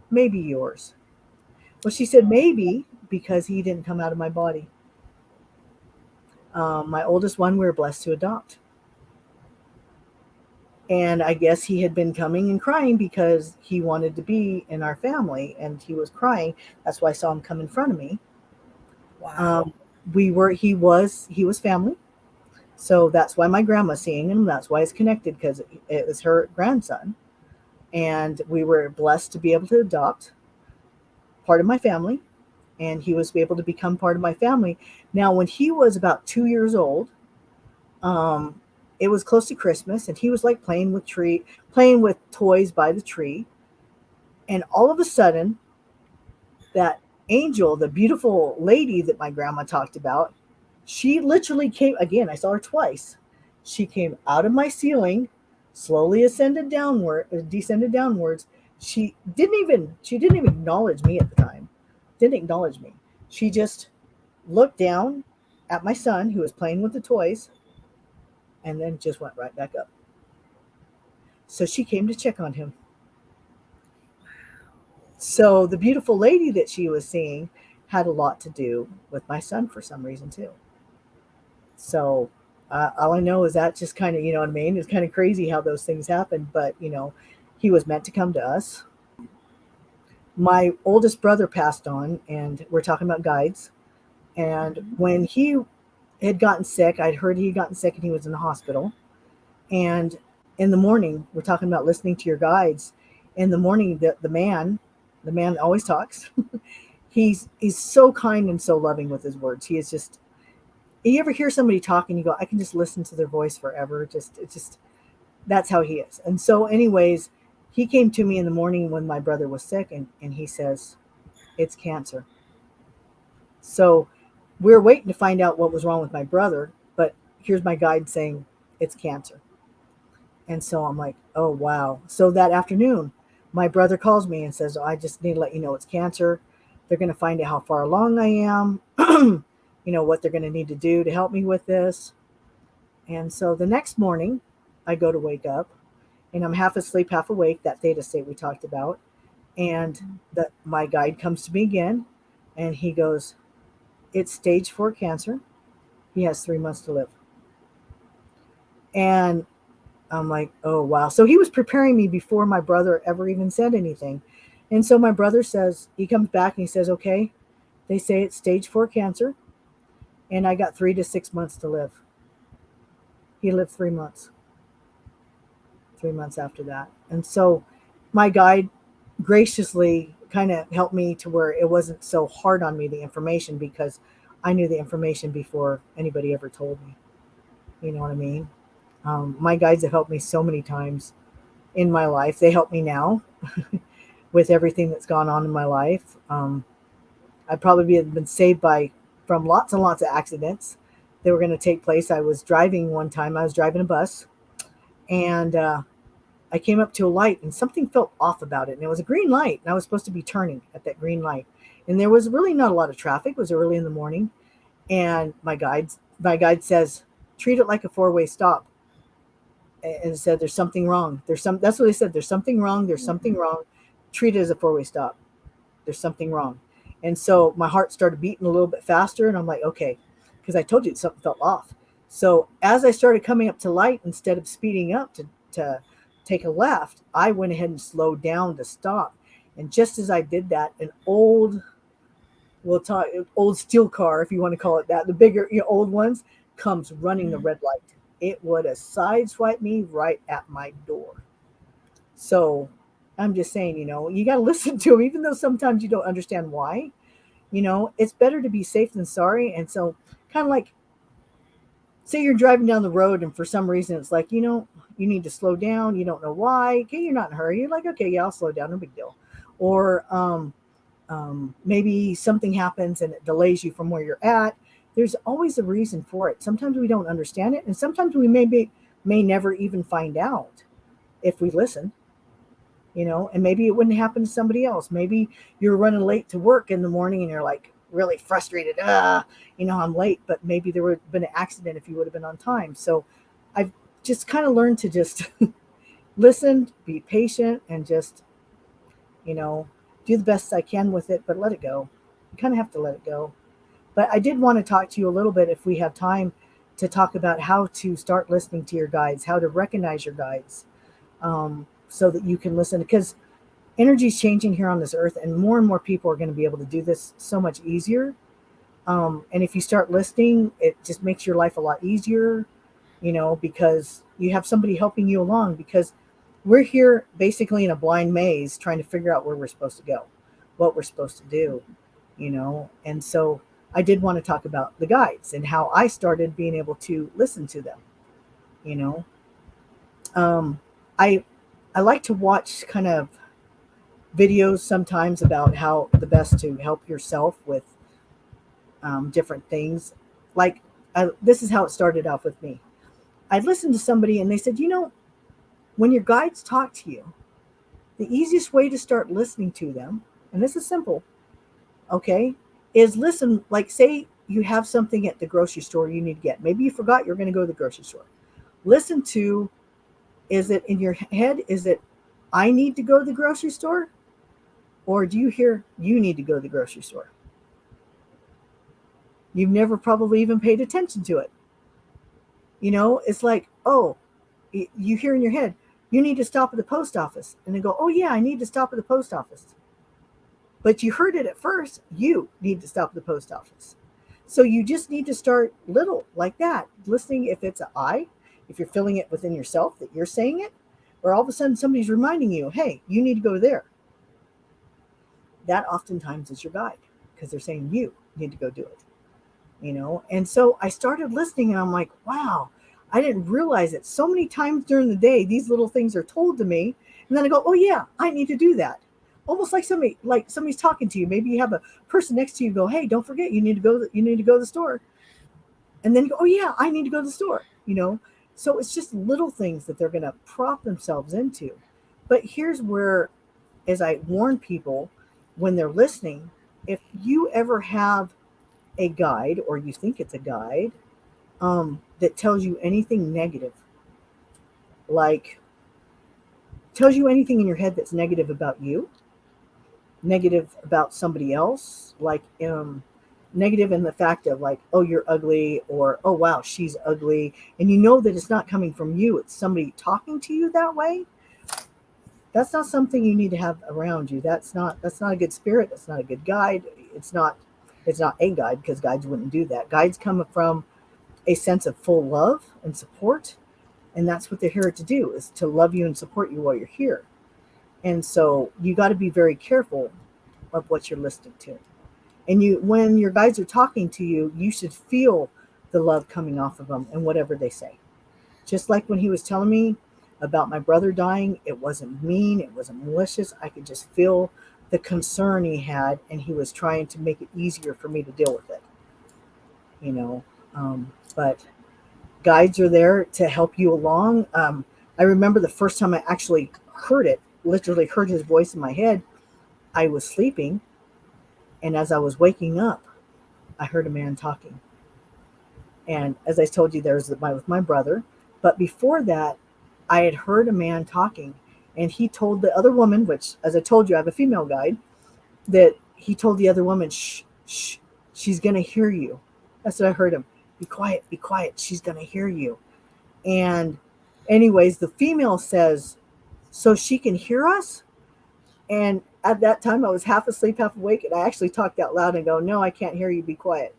"Maybe yours." Well, she said maybe because he didn't come out of my body. My oldest one, we were blessed to adopt. And I guess he had been coming and crying because he wanted to be in our family, and he was crying. That's why I saw him come in front of me. Wow. Um, he was family, so that's why my grandma's seeing him. That's why it's connected, because it was her grandson, and we were blessed to be able to adopt part of my family, and he was able to become part of my family. Now, when he was about 2 years old, um, it was close to Christmas, and he was like playing with toys by the tree, and all of a sudden, that angel, the beautiful lady that my grandma talked about, she literally came again. I saw her twice. She came out of my ceiling, slowly descended downwards. She didn't even acknowledge me at the time. Didn't acknowledge me. She just looked down at my son who was playing with the toys and then just went right back up. So she came to check on him. So the beautiful lady that she was seeing had a lot to do with my son for some reason too. So all I know is that just kind of, you know what I mean? It's kind of crazy how those things happen, but he was meant to come to us. My oldest brother passed on, and we're talking about guides. And Mhm. when he had gotten sick, I'd heard he had gotten sick and he was in the hospital. And in the morning, we're talking about listening to your guides. In the morning, the man always talks. He's so kind and so loving with his words. He is just. You ever hear somebody talk and you go, I can just listen to their voice forever. It's just that's how he is. And so, anyways, he came to me in the morning when my brother was sick, and he says, it's cancer. So we're waiting to find out what was wrong with my brother, but here's my guide saying it's cancer. And so I'm like, oh, wow. So that afternoon, my brother calls me and says, oh, I just need to let you know it's cancer. They're going to find out how far along I am, what they're going to need to do to help me with this. And so the next morning, I go to wake up, and I'm half asleep, half awake, that theta state we talked about. And my guide comes to me again, and he goes, it's stage 4 cancer. He has 3 months to live. And I'm like, oh, wow. So he was preparing me before my brother ever even said anything. And so my brother says, he comes back and he says, okay, they say it's stage 4 cancer, and I got 3 to 6 months to live. He lived 3 months, 3 months after that. And so my guide graciously kind of helped me to where it wasn't so hard on me, the information, because I knew the information before anybody ever told me. You know what I mean? My guides have helped me so many times in my life. They help me now with everything that's gone on in my life. I'd probably have been saved from lots and lots of accidents that were going to take place. I was driving one time. I was driving a bus, and I came up to a light, and something felt off about it. And it was a green light, and I was supposed to be turning at that green light. And there was really not a lot of traffic. It was early in the morning, and my guide says, treat it like a four-way stop. And said, there's something wrong. That's what they said. There's something wrong. There's something wrong. Treat it as a four-way stop. There's something wrong. And so my heart started beating a little bit faster, and I'm like, okay, because I told you something felt off. So as I started coming up to light, instead of speeding up to take a left, I went ahead and slowed down to stop. And just as I did that, an old steel car, if you want to call it that, the bigger, old ones, comes running the red light. It would have sideswiped me right at my door. So I'm just saying, you got to listen to them, even though sometimes you don't understand why. It's better to be safe than sorry. And so, kind of like, say you're driving down the road, and for some reason it's like, you need to slow down. You don't know why. Okay, you're not in a hurry. You're like, okay, yeah, I'll slow down. No big deal. Or maybe something happens and it delays you from where you're at. There's always a reason for it. Sometimes we don't understand it, and sometimes we may never even find out if we listen. And maybe it wouldn't happen to somebody else. Maybe you're running late to work in the morning and you're like really frustrated. I'm late, but maybe there would have been an accident if you would have been on time. So I've just kind of learned to just listen, be patient, and just, you know, do the best I can with it, but let it go. You kind of have to let it go. But I did want to talk to you a little bit, if we have time, to talk about how to start listening to your guides, how to recognize your guides. so that you can listen, because energy is changing here on this earth, and more people are going to be able to do this so much easier. And if you start listening, it just makes your life a lot easier, because you have somebody helping you along, because we're here basically in a blind maze trying to figure out where we're supposed to go, what we're supposed to do, And so I did want to talk about the guides and how I started being able to listen to them, you know. Um, I I like to watch kind of videos sometimes about how the best to help yourself with different things. Like, this is how it started off with me. I listened to somebody and they said, when your guides talk to you, the easiest way to start listening to them, and this is simple, okay, is listen. Like, say you have something at the grocery store you need to get. Maybe you forgot you're going to go to the grocery store. Listen to, is it in your head? Is it, I need to go to the grocery store? Or do you hear, you need to go to the grocery store? You've never probably even paid attention to it. It's like, oh, you hear in your head, you need to stop at the post office. And then go, oh, yeah, I need to stop at the post office. But you heard it at first, you need to stop at the post office. So you just need to start little like that, listening if it's an I, if you're feeling it within yourself that you're saying it, or all of a sudden somebody's reminding you, hey, you need to go there. That oftentimes is your guide, because they're saying you need to go do it. And so I started listening and I'm like, wow, I didn't realize it. So many times during the day, these little things are told to me. And then I go, oh yeah, I need to do that. Almost like somebody's talking to you. Maybe you have a person next to you, go, hey, don't forget, you need to go to the store. And then you go, oh yeah, I need to go to the store. So it's just little things that they're going to prop themselves into. But here's where, as I warn people when they're listening, if you ever have a guide, or you think it's a guide, that tells you anything negative, like tells you anything in your head that's negative about you, negative about somebody else, like negative in the fact of like, oh, you're ugly, or oh wow, she's ugly, and that it's not coming from you, it's somebody talking to you that way, that's not something you need to have around you. That's not a good spirit. That's not a good guide. It's not a guide, because guides wouldn't do that. Guides come from a sense of full love and support, and that's what they're here to do, is to love you and support you while you're here. And so you got to be very careful of what you're listening to. And when your guides are talking to you, you should feel the love coming off of them and whatever they say. Just like when he was telling me about my brother dying, it wasn't mean, it wasn't malicious. I could just feel the concern he had, and he was trying to make it easier for me to deal with it. But guides are there to help you along. I remember the first time I actually heard it, literally heard his voice in my head. I was sleeping, and as I was waking up, I heard a man talking. And as I told you, with my brother. But before that, I had heard a man talking, and he told the other woman, which, as I told you, I have a female guide, that he told the other woman, shh, shh, she's going to hear you. That's what I heard him. Be quiet, she's going to hear you. And anyways, the female says, so she can hear us? And at that time, I was half asleep, half awake, and I actually talked out loud and go, no, I can't hear you, be quiet.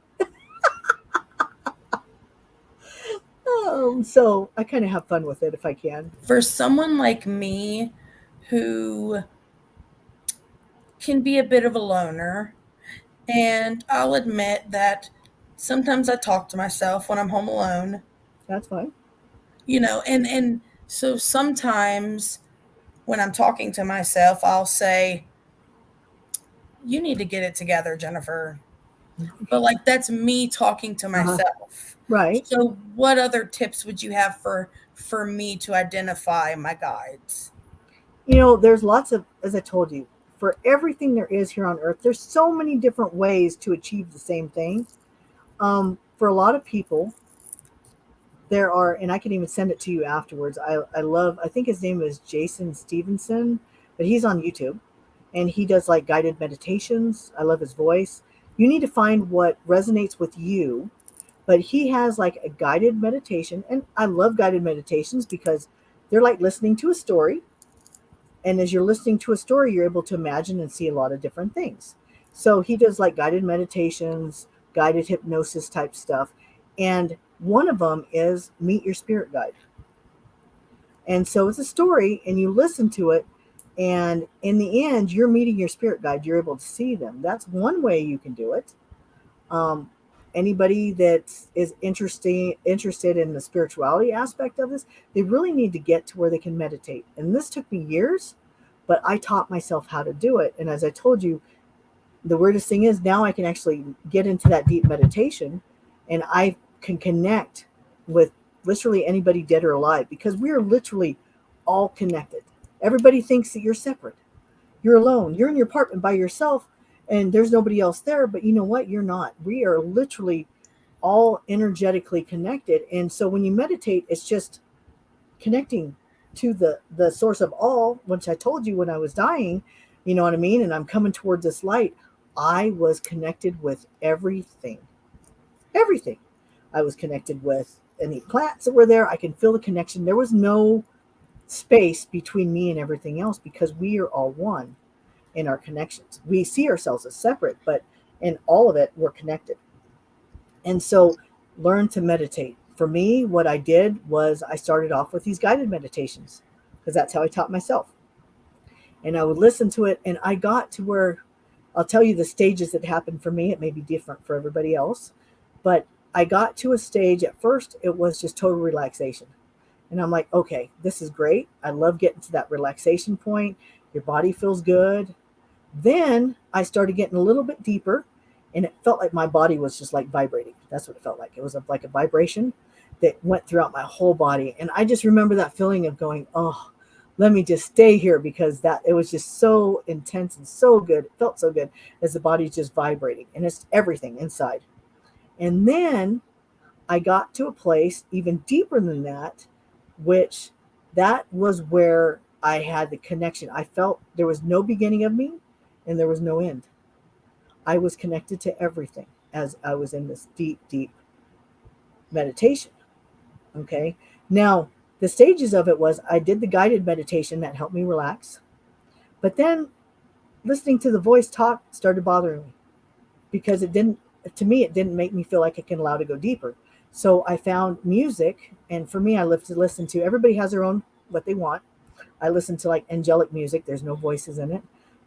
So I kind of have fun with it if I can. For someone like me who can be a bit of a loner, and I'll admit that sometimes I talk to myself when I'm home alone. That's fine. And so sometimes when I'm talking to myself, I'll say, you need to get it together, Jennifer. But like, that's me talking to myself. Right. So what other tips would you have for me to identify my guides? There's lots of, as I told you, for everything there is here on earth, there's so many different ways to achieve the same thing. For a lot of people, there are, and I can even send it to you afterwards. I think his name is Jason Stevenson, but he's on YouTube, and he does like guided meditations. I love his voice. You need to find what resonates with you, but he has like a guided meditation, and I love guided meditations because they're like listening to a story. And as you're listening to a story, you're able to imagine and see a lot of different things. So he does like guided meditations, guided hypnosis type stuff. And one of them is meet your spirit guide. And so it's a story and you listen to it. And in the end, you're meeting your spirit guide. You're able to see them. That's one way you can do it. Um, Anybody that is interested in the spirituality aspect of this, they really need to get to where they can meditate. And this took me years, but I taught myself how to do it. And as I told you, the weirdest thing is now I can actually get into that deep meditation and I can connect with literally anybody dead or alive because we are literally all connected. Everybody thinks that you're separate. You're alone. You're in your apartment by yourself and there's nobody else there. But you know what? You're not. We are literally all energetically connected. And so when you meditate, it's just connecting to the source of all, which I told you when I was dying, you know what I mean? And I'm coming towards this light. I was connected with everything. Everything. I was connected with any plants that were there. I can feel the connection. There was no space between me and everything else because we are all one in our connections. We see ourselves as separate, but in all of it, we're connected. And so learn to meditate. For me, what I did was I started off with these guided meditations because that's how I taught myself. And I would listen to it and I got to where I'll tell you the stages that happened for me. It may be different for everybody else, but I got to a stage at first, it was just total relaxation. And I'm like, okay, this is great. I love getting to that relaxation point. Your body feels good. Then I started getting a little bit deeper and it felt like my body was just like vibrating. That's what it felt like. It was like a vibration that went throughout my whole body. And I just remember that feeling of going, oh, let me just stay here because that it was just so intense and so good. It felt so good as the body's just vibrating and it's everything inside. And then I got to a place even deeper than that, which that was where I had the connection. I felt there was no beginning of me and there was no end. I was connected to everything as I was in this deep, deep meditation. Okay. Now, the stages of it was I did the guided meditation that helped me relax. But then listening to the voice talk started bothering me because to me, it didn't make me feel like I can allow to go deeper. So I found music. And for me, I love to listen to, everybody has their own, what they want. I listen to like angelic music. There's no voices in it,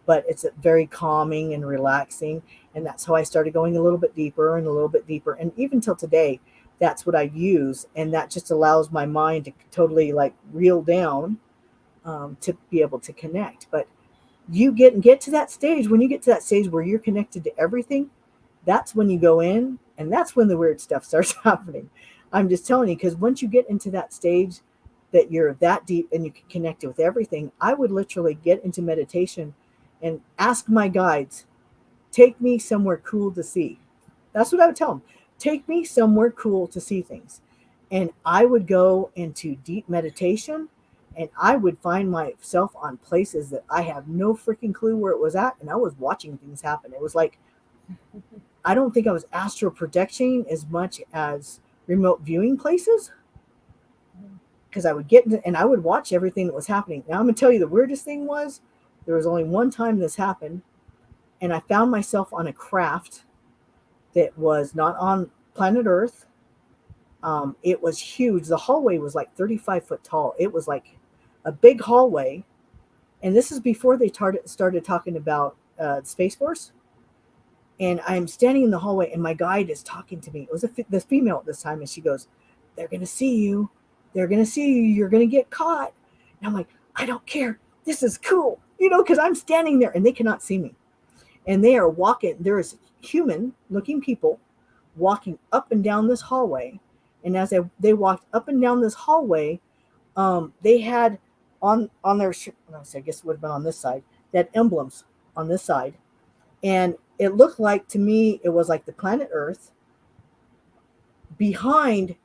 but it's very calming and relaxing. And that's how I started going a little bit deeper and a little bit deeper. And even till today, that's what I use. And that just allows my mind to totally like reel down to be able to connect. But you get to that stage. When you get to that stage where you're connected to everything, that's when you go in and that's when the weird stuff starts happening. I'm just telling you, because once you get into that stage that you're that deep and you can connect it with everything, I would literally get into meditation and ask my guides, take me somewhere cool to see. That's what I would tell them. Take me somewhere cool to see things. And I would go into deep meditation and I would find myself on places that I have no freaking clue where it was at. And I was watching things happen. It was like, I don't think I was astral projecting as much as remote viewing places because I would get into, and I would watch everything that was happening. Now I'm going to tell you the weirdest thing was there was only one time this happened and I found myself on a craft that was not on planet Earth. It was huge. The hallway was like 35 foot tall. It was like a big hallway. And this is before they started talking about Space Force. And I'm standing in the hallway and my guide is talking to me. It was this female at this time. And she goes, they're going to see you. They're going to see you. You're going to get caught. And I'm like, I don't care. This is cool. Because I'm standing there and they cannot see me. And they are walking. There is human looking people walking up and down this hallway. And as they walked up and down this hallway, they had on their, I guess it would have been on this side, they had emblems on this side. And it looked like, to me, it was like the planet Earth behind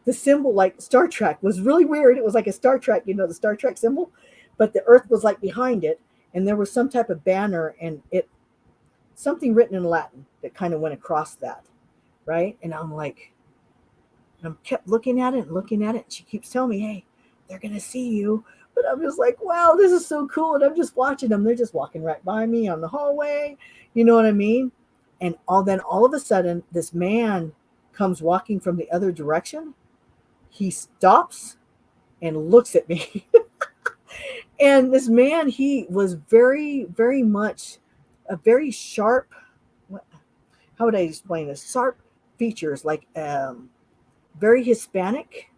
the symbol, like Star Trek. It was really weird. It was like a Star Trek, the Star Trek symbol, but the Earth was like behind it. And there was some type of banner and something written in Latin that kind of went across that. Right. And I'm like, I kept looking at it and looking at it. And she keeps telling me, hey, they're going to see you. But I'm just like, wow, this is so cool. And I'm just watching them. They're just walking right by me on the hallway. You know what I mean? And all of a sudden, this man comes walking from the other direction. He stops and looks at me. And this man, he was very, very much a very sharp, how would I explain this? Sharp features, like very Hispanic,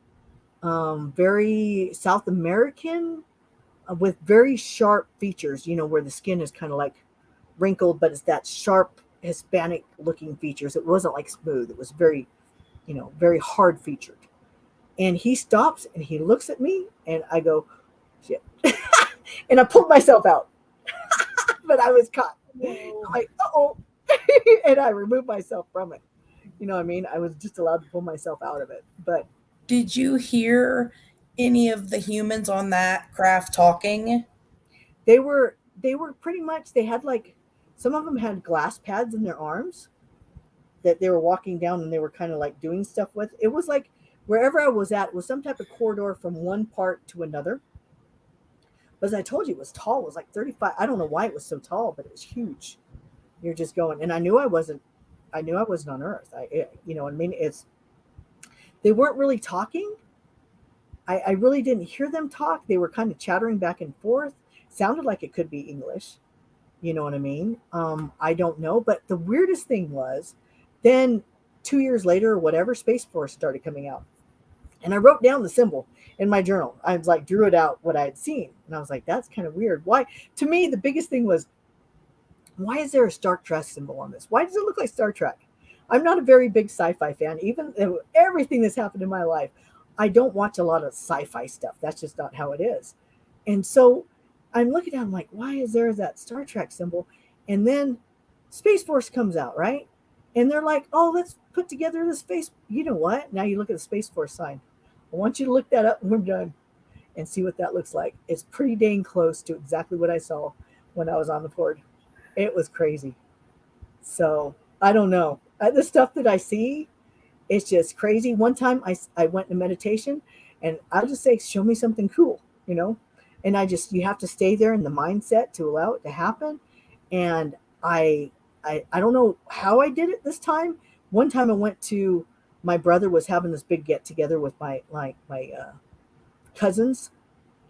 very South American, with very sharp features, where the skin is kind of like wrinkled, but it's that sharp Hispanic looking features. It wasn't like smooth. It was very, very hard featured. And he stops and he looks at me and I go, shit. And I pulled myself out, but I was caught. I'm like, uh-oh. And I removed myself from it. You know what I mean? I was just allowed to pull myself out of it. But Did you hear any of the humans on that craft talking? they were pretty much, they had like, some of them had glass pads in their arms that they were walking down and they were kind of like doing stuff with. It was like wherever I was at, it was some type of corridor from one part to another. But as I told you, it was tall. It was like 35. I don't know why it was so tall, but it was huge. You're just going, and I knew I wasn't on Earth. You know what I mean? They weren't really talking. I really didn't hear them talk. They were kind of chattering back and forth. Sounded like it could be English. You know what I mean? I don't know. But the weirdest thing was, then 2 years later or whatever, Space Force started coming out. And I wrote down the symbol in my journal. I was like, drew it out what I had seen. And I was like, that's kind of weird. Why? To me, the biggest thing was, why is there a Star Trek symbol on this? Why does it look like Star Trek? I'm not a very big sci-fi fan. Even everything that's happened in my life, I don't watch a lot of sci-fi stuff. That's just not how it is. And so I'm looking at it, I'm like, why is there that Star Trek symbol? And then Space Force comes out, right? And they're like, oh, let's put together the space. You know what? Now you look at the Space Force sign. I want you to look that up when we're done and see what that looks like. It's pretty dang close to exactly what I saw when I was on the board. It was crazy. So I don't know. The stuff that I see, it's just crazy. One time I went in meditation and I'll just say, show me something cool, you know? And you have to stay there in the mindset to allow it to happen. And I don't know how I did it this time. One time I went to, my brother was having this big get together with my cousins,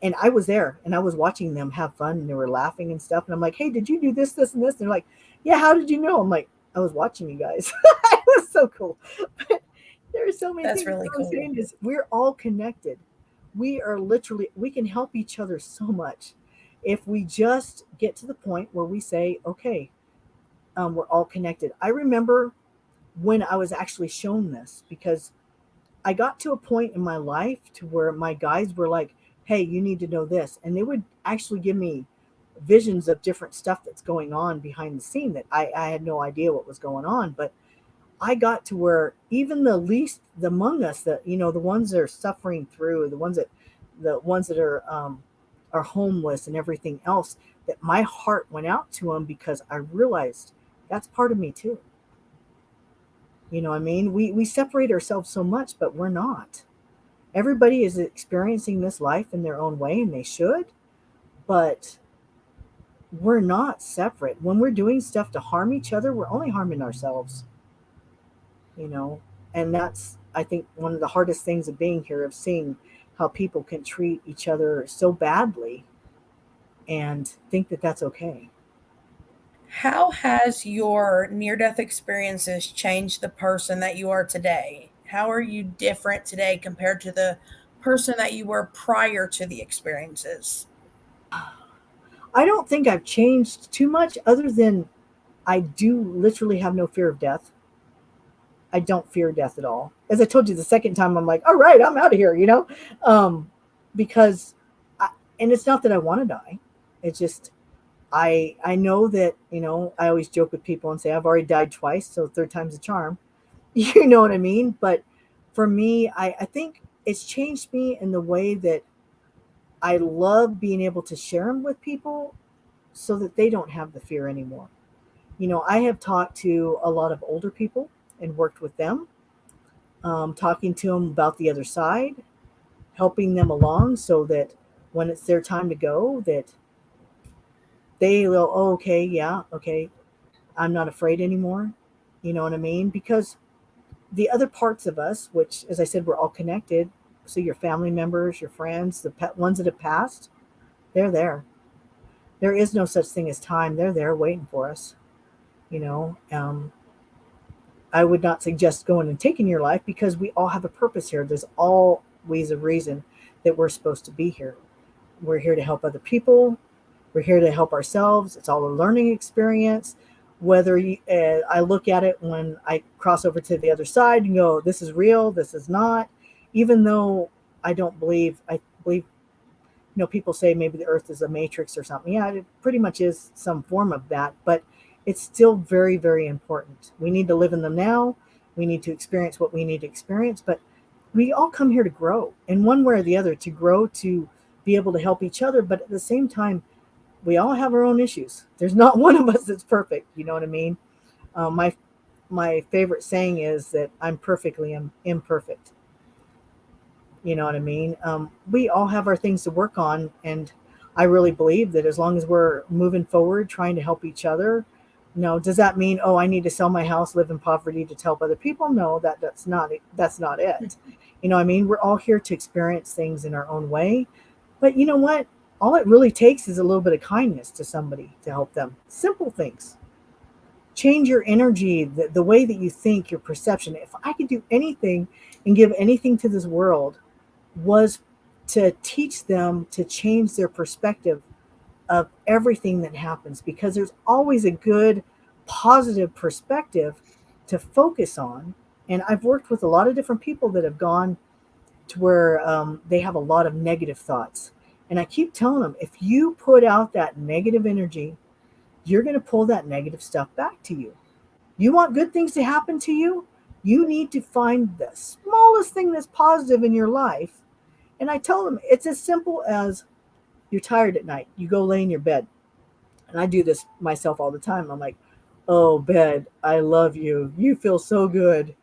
and I was there and I was watching them have fun and they were laughing and stuff. And I'm like, hey, did you do this, this, and this? And they're like, yeah, how did you know? I'm like, I was watching you guys. It was so cool. But there are so many That's things. really What I'm cool. saying is we're all connected. We are literally, we can help each other so much if we just get to the point where we say, okay, we're all connected. I remember when I was actually shown this, because I got to a point in my life to where my guides were like, hey, you need to know this. And they would actually give me visions of different stuff that's going on behind the scene that I had no idea what was going on. But I got to where even the least among us, that, the ones that are suffering through, the ones that are homeless and everything else, that my heart went out to them because I realized that's part of me too. You know what I mean? We separate ourselves so much, but we're not. Everybody is experiencing this life in their own way, and they should, but we're not separate. When we're doing stuff to harm each other, we're only harming ourselves, you know? And that's, I think, one of the hardest things of being here, of seeing how people can treat each other so badly and think that that's okay. How has your near death experiences changed the person that you are today? How are you different today compared to the person that you were prior to the experiences? I don't think I've changed too much, other than I do literally have no fear of death. I don't fear death at all. As I told you the second time, I'm like, all right, I'm out of here, um, because, and it's not that I want to die. It's just, I know that, I always joke with people and say, I've already died twice, so third time's a charm. You know what I mean? But for me, I think it's changed me in the way that I love being able to share them with people so that they don't have the fear anymore. I have talked to a lot of older people and worked with them, talking to them about the other side, helping them along so that when it's their time to go, that they will, oh, okay, yeah, okay, I'm not afraid anymore. You know what I mean? Because the other parts of us, which, as I said, we're all connected. So your family members, your friends, the ones that have passed, they're there. There is no such thing as time. They're there waiting for us. You know, I would not suggest going and taking your life because we all have a purpose here. There's always a reason that we're supposed to be here. We're here to help other people. We're here to help ourselves. It's all a learning experience. Whether I look at it when I cross over to the other side and go, this is real, this is not. Even though I believe, people say maybe the earth is a matrix or something. Yeah, it pretty much is some form of that, but it's still very, very important. We need to live in the now. We need to experience what we need to experience, but we all come here to grow in one way or the other, to grow, to be able to help each other. But at the same time, we all have our own issues. There's not one of us that's perfect. You know what I mean? My favorite saying is that I'm perfectly imperfect. You know what I mean? We all have our things to work on, and I really believe that as long as we're moving forward, trying to help each other. Does that mean, oh, I need to sell my house, live in poverty to help other people? No, that's not it. You know what I mean? We're all here to experience things in our own way. But you know what? All it really takes is a little bit of kindness to somebody to help them. Simple things. Change your energy, the way that you think, your perception. If I could do anything and give anything to this world, was to teach them to change their perspective of everything that happens, because there's always a good, positive perspective to focus on. And I've worked with a lot of different people that have gone to where they have a lot of negative thoughts. And I keep telling them, if you put out that negative energy, you're going to pull that negative stuff back to you. You want good things to happen to you? You need to find the smallest thing that's positive in your life. And I tell them, it's as simple as you're tired at night. You go lay in your bed. And I do this myself all the time. I'm like, oh, bed, I love you. You feel so good.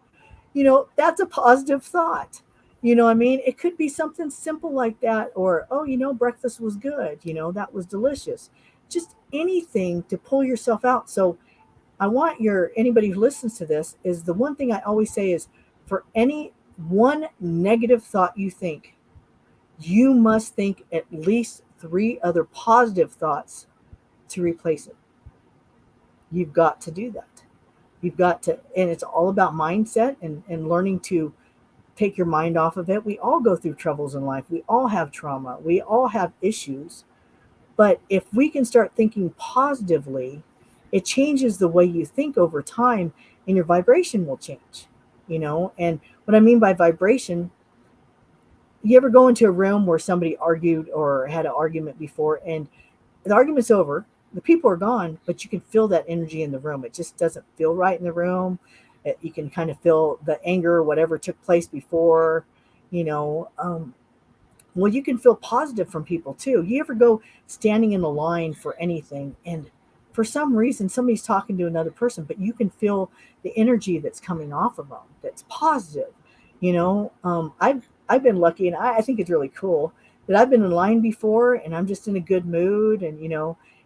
That's a positive thought. You know what I mean? It could be something simple like that, or, oh, breakfast was good. That was delicious. Just anything to pull yourself out. So I want anybody who listens to this, is the one thing I always say is, for any one negative thought you think, you must think at least 3 other positive thoughts to replace it. You've got to do that. You've got to, and it's all about mindset and learning to take your mind off of it. We all go through troubles in life. We all have trauma. We all have issues. But if we can start thinking positively, it changes the way you think over time, and your vibration will change. And what I mean by vibration, you ever go into a room where somebody argued or had an argument before, and the argument's over, the people are gone, but you can feel that energy in the room. It just doesn't feel right in the room. You can kind of feel the anger or whatever took place before. Well, you can feel positive from people too. You ever go standing in the line for anything, and for some reason somebody's talking to another person, but you can feel the energy that's coming off of them that's positive. I've been lucky, and I think it's really cool that I've been in line before, and I'm just in a good mood, and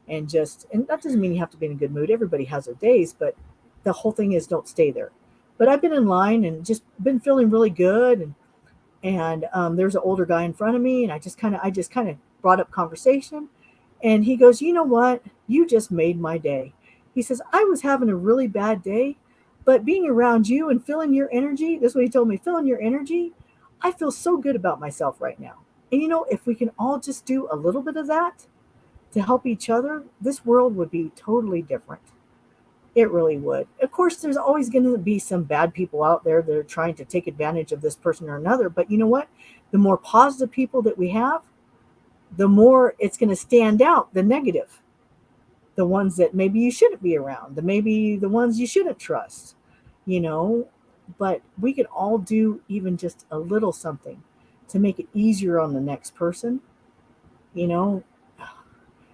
and that doesn't mean you have to be in a good mood. Everybody has their days, but the whole thing is, don't stay there. But I've been in line and just been feeling really good, and there's an older guy in front of me, and I just kind of brought up conversation, and he goes, you know what? You just made my day. He says, I was having a really bad day, but being around you and feeling your energy, this is what he told me, feeling your energy, I feel so good about myself right now. And if we can all just do a little bit of that to help each other, this world would be totally different. It really would. Of course, there's always going to be some bad people out there that are trying to take advantage of this person or another. But you know what? The more positive people that we have, the more it's going to stand out, the negative, the ones that maybe you shouldn't be around, maybe the ones you shouldn't trust, but we could all do even just a little something to make it easier on the next person. you know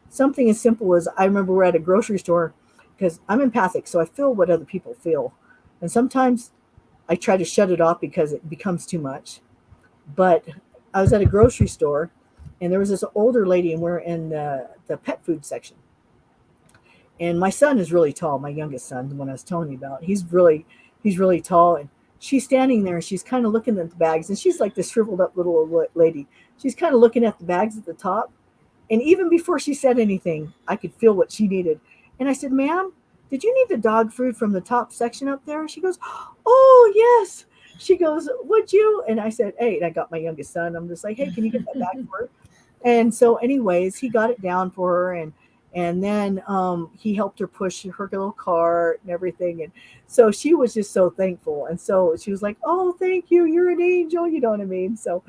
Something as simple as, I remember we're at a grocery store, because I'm empathic, so I feel what other people feel, and sometimes I try to shut it off because it becomes too much. But I was at a grocery store, and there was this older lady, and we're in the pet food section. And my son is really tall. My youngest son, the one I was telling you about, he's really tall, and she's standing there, and she's kind of looking at the bags, and she's like this shriveled up little old lady. She's kind of looking at the bags at the top, and even before she said anything, I could feel what she needed. And I said, "Ma'am, did you need the dog food from the top section up there?" She goes, "Oh, yes." She goes, "Would you?" And I said, "Hey," and I got my youngest son. I'm just like, "Hey, can you get that back for her?" And so, anyways, he got it down for her, and then he helped her push her little cart and everything. And so she was just so thankful. And so she was like, "Oh, thank you. You're an angel." You know what I mean? So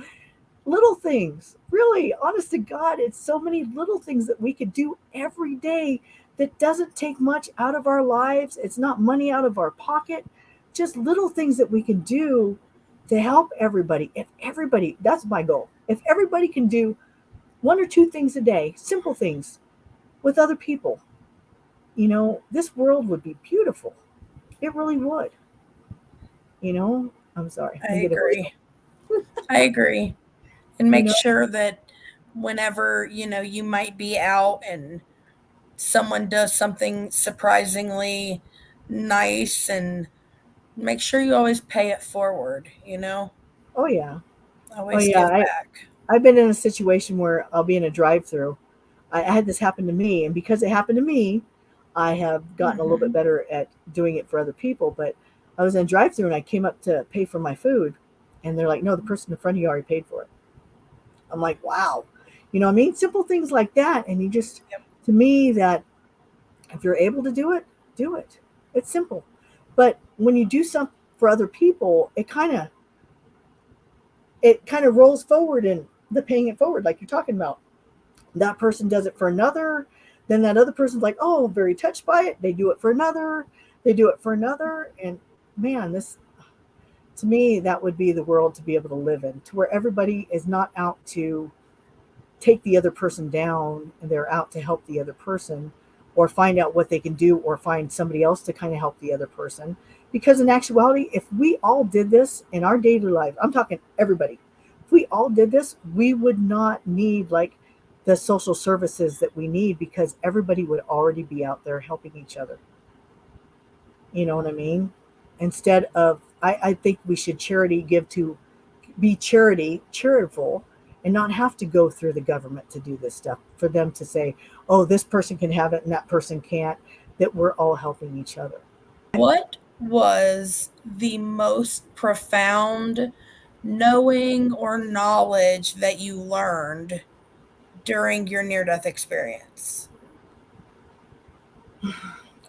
little things, really, honest to God, it's so many little things that we could do every day that doesn't take much out of our lives. It's not money out of our pocket, just little things that we can do to help everybody. If everybody, that's my goal. If everybody can do one or two things a day, simple things with other people, this world would be beautiful. It really would. I'm sorry, I I'm getting agree. emotional. I agree. And You make know, sure that whenever, you might be out and someone does something surprisingly nice, and make sure you always pay it forward. oh yeah, oh Always yeah. give I back. I've been in a situation where I'll be in a drive-through. I had this happen to me, and because it happened to me, I have gotten a little bit Hmm. better at doing it for other people. But I was in a drive-through and I came up to pay for my food, and they're like, "No, the person in front of you already paid for it." I'm like, "Wow," what I mean? Simple things like that, and you just, Yep. to me, that if you're able to do it, do it. It's simple, but when you do something for other people, it kind of rolls forward, and the paying it forward, like you're talking about. That person does it for another, then that other person's like, oh, very touched by it, they do it for another, they do it for another. And man, this, to me, that would be the world to be able to live in, to where everybody is not out to take the other person down, and they're out to help the other person, or find out what they can do, or find somebody else to kind of help the other person. Because in actuality, if we all did this in our daily life, I'm talking everybody, if we all did this, we would not need like the social services that we need, because everybody would already be out there helping each other. You know what I mean? Instead of, I think we should charity give to, be charitable, and not have to go through the government to do this stuff, for them to say, oh, this person can have it and that person can't, that we're all helping each other. What was the most profound knowing or knowledge that you learned during your near death experience?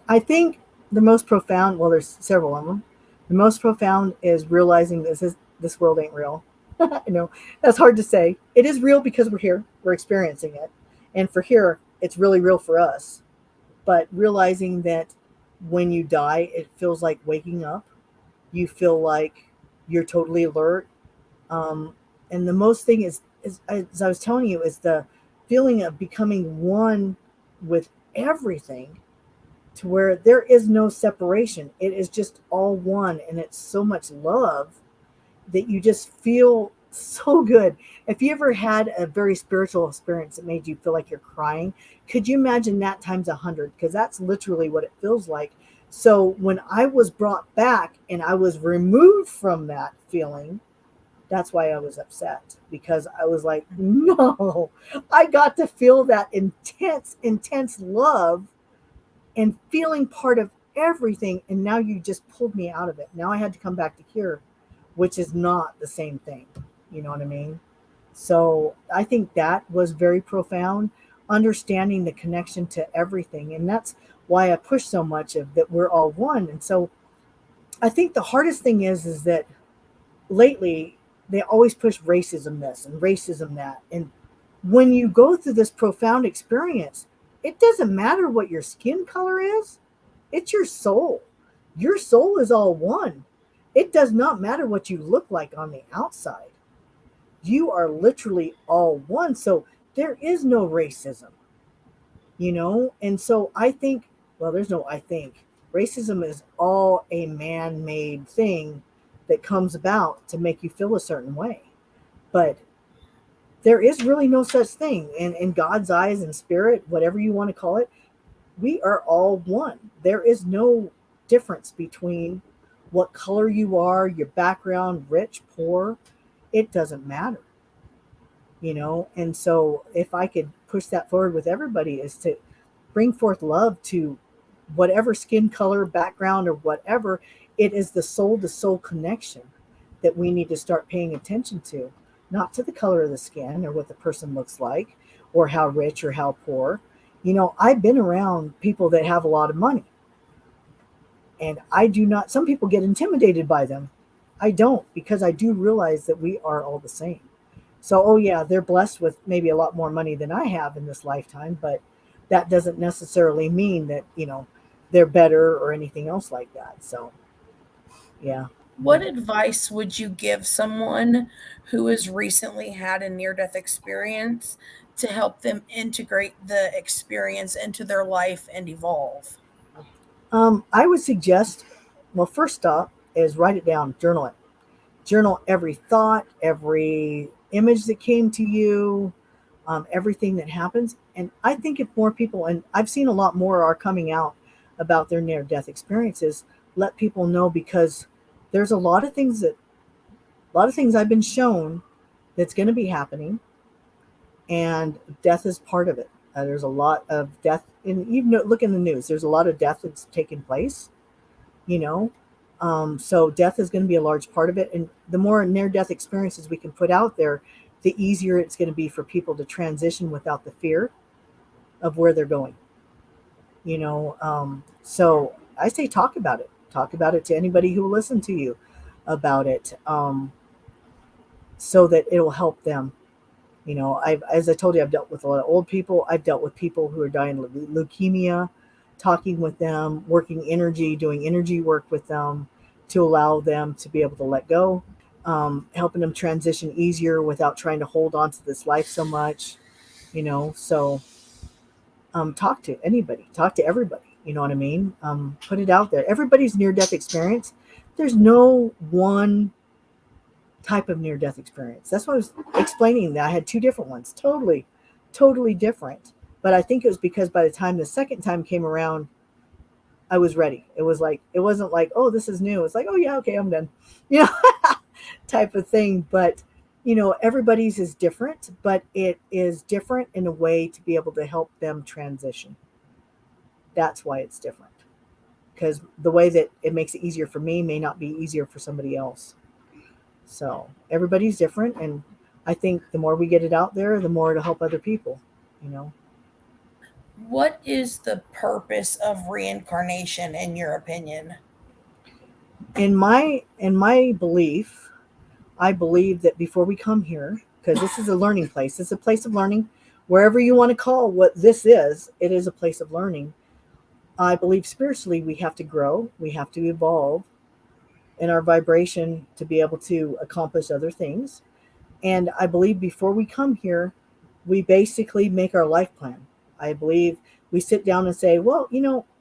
I think the most profound, well, there's several of them. The most profound is realizing this world ain't real. I know that's hard to say. It is real because we're here, we're experiencing it, and for here, it's really real for us. But realizing that when you die, it feels like waking up. You feel like you're totally alert. Um, and the most thing is, as I was telling you, is the feeling of becoming one with everything, to where there is no separation. It is just all one, and it's so much love that you just feel so good. If you ever had a very spiritual experience that made you feel like you're crying, could you imagine that times 100? Because that's literally what it feels like. So when I was brought back and I was removed from that feeling, that's why I was upset, because I was like, no, I got to feel that intense, intense love and feeling part of everything. And now you just pulled me out of it. Now I had to come back to here, which is not the same thing. You know what I mean? So I think that was very profound, understanding the connection to everything. And that's why I push so much of that we're all one. And so I think the hardest thing is that lately they always push racism this and racism that. And when you go through this profound experience, it doesn't matter what your skin color is, it's your soul. Your soul is all one. It does not matter what you look like on the outside. You are literally all one. So there is no racism. And so I think, well, there's no, I think racism is all a man made thing that comes about to make you feel a certain way. But there is really no such thing. And in God's eyes and spirit, whatever you want to call it, we are all one. There is no difference between what color you are, your background, rich, poor. It doesn't matter, And so, if I could push that forward with everybody, is to bring forth love to whatever skin color, background, or whatever. It is the soul to soul connection that we need to start paying attention to, not to the color of the skin or what the person looks like or how rich or how poor. I've been around people that have a lot of money, and I do not, some people get intimidated by them. I don't, because I do realize that we are all the same. So, oh yeah, they're blessed with maybe a lot more money than I have in this lifetime, but that doesn't necessarily mean that, they're better or anything else like that. So, yeah. What advice would you give someone who has recently had a near death experience to help them integrate the experience into their life and evolve? I would suggest, well, first stop is write it down, journal it. Journal every thought, every image that came to you, everything that happens. And I think if more people, and I've seen a lot more are coming out about their near death experiences, let people know, because there's a lot of things I've been shown that's going to be happening, and death is part of it. There's a lot of death, and even look in the news. There's a lot of death that's taking place. You know, so death is going to be a large part of it, and the more near-death experiences we can put out there, the easier it's going to be for people to transition without the fear of where they're going. So I say talk about it. Talk about it to anybody who will listen to you about it, so that it will help them. As I told you, I've dealt with a lot of old people. I've dealt with people who are dying of leukemia, talking with them, working energy, doing energy work with them to allow them to be able to let go, helping them transition easier without trying to hold on to this life so much. So talk to anybody, talk to everybody. You know what I mean? Put it out there. Everybody's near death experience. There's no one type of near death experience. That's why I was explaining that I had two different ones, totally different. But I think it was because by the time the second time came around, I was ready. It wasn't like, oh, this is new. It's like, oh yeah, okay, I'm done. You know, type of thing. But everybody's is different, but it is different in a way to be able to help them transition. That's why it's different. Because the way that it makes it easier for me may not be easier for somebody else. So everybody's different, and I think the more we get it out there, the more it'll help other people. You know, What is the purpose of reincarnation in your opinion? in my belief, I believe that before we come here, because this is a learning place, it's a place of learning. Wherever you want to call what this is, it is a place of learning. I believe spiritually we have to grow, we have to evolve in our vibration to be able to accomplish other things. And I believe before we come here, we basically make our life plan. I believe we sit down and say, well,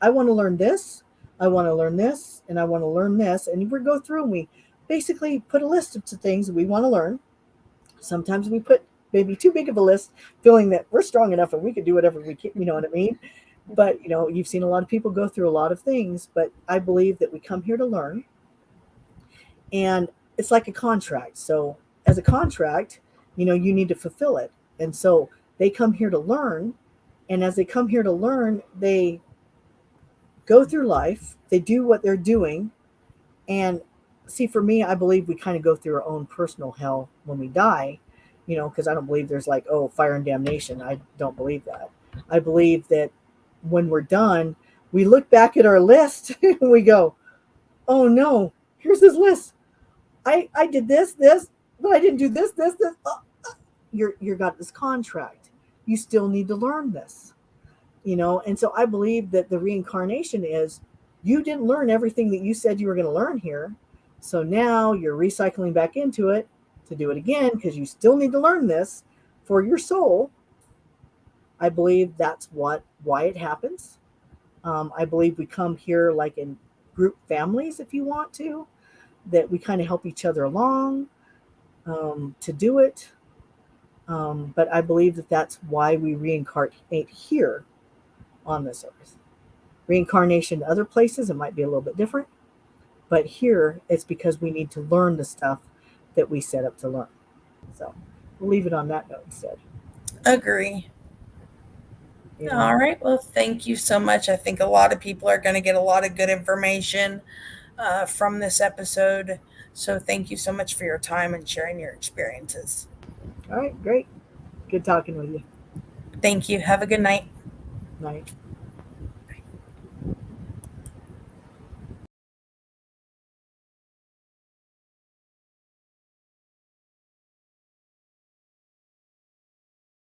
I want to learn this, I want to learn this, and I want to learn this. And we go through and we basically put a list of things that we want to learn. Sometimes we put maybe too big of a list, feeling that we're strong enough and we can do whatever we can, you know what I mean? But, you've seen a lot of people go through a lot of things, but I believe that we come here to learn, and it's like a contract. So as a contract, you need to fulfill it. And so they come here to learn, and as they come here to learn, they go through life, they do what they're doing. And see, for me, I believe we kind of go through our own personal hell when we die, because I don't believe there's like, oh, fire and damnation. I don't believe that. I believe that when we're done, we look back at our list and we go, oh no, here's this list. I did this, but I didn't do this. Oh, you're got this contract. You still need to learn this, And so I believe that the reincarnation is, you didn't learn everything that you said you were going to learn here. So now you're recycling back into it to do it again, because you still need to learn this for your soul. I believe that's why it happens. I believe we come here like in group families, if you want to, that we kind of help each other along, to do it. But I believe that that's why we reincarnate here on this earth. Reincarnation in other places, it might be a little bit different. But here, it's because we need to learn the stuff that we set up to learn. So we'll leave it on that note instead. Agree. Yeah. All right. Well, thank you so much. I think a lot of people are going to get a lot of good information from this episode. So thank you so much for your time and sharing your experiences. All right, great. Good talking with you. Thank you. Have a good night. Night.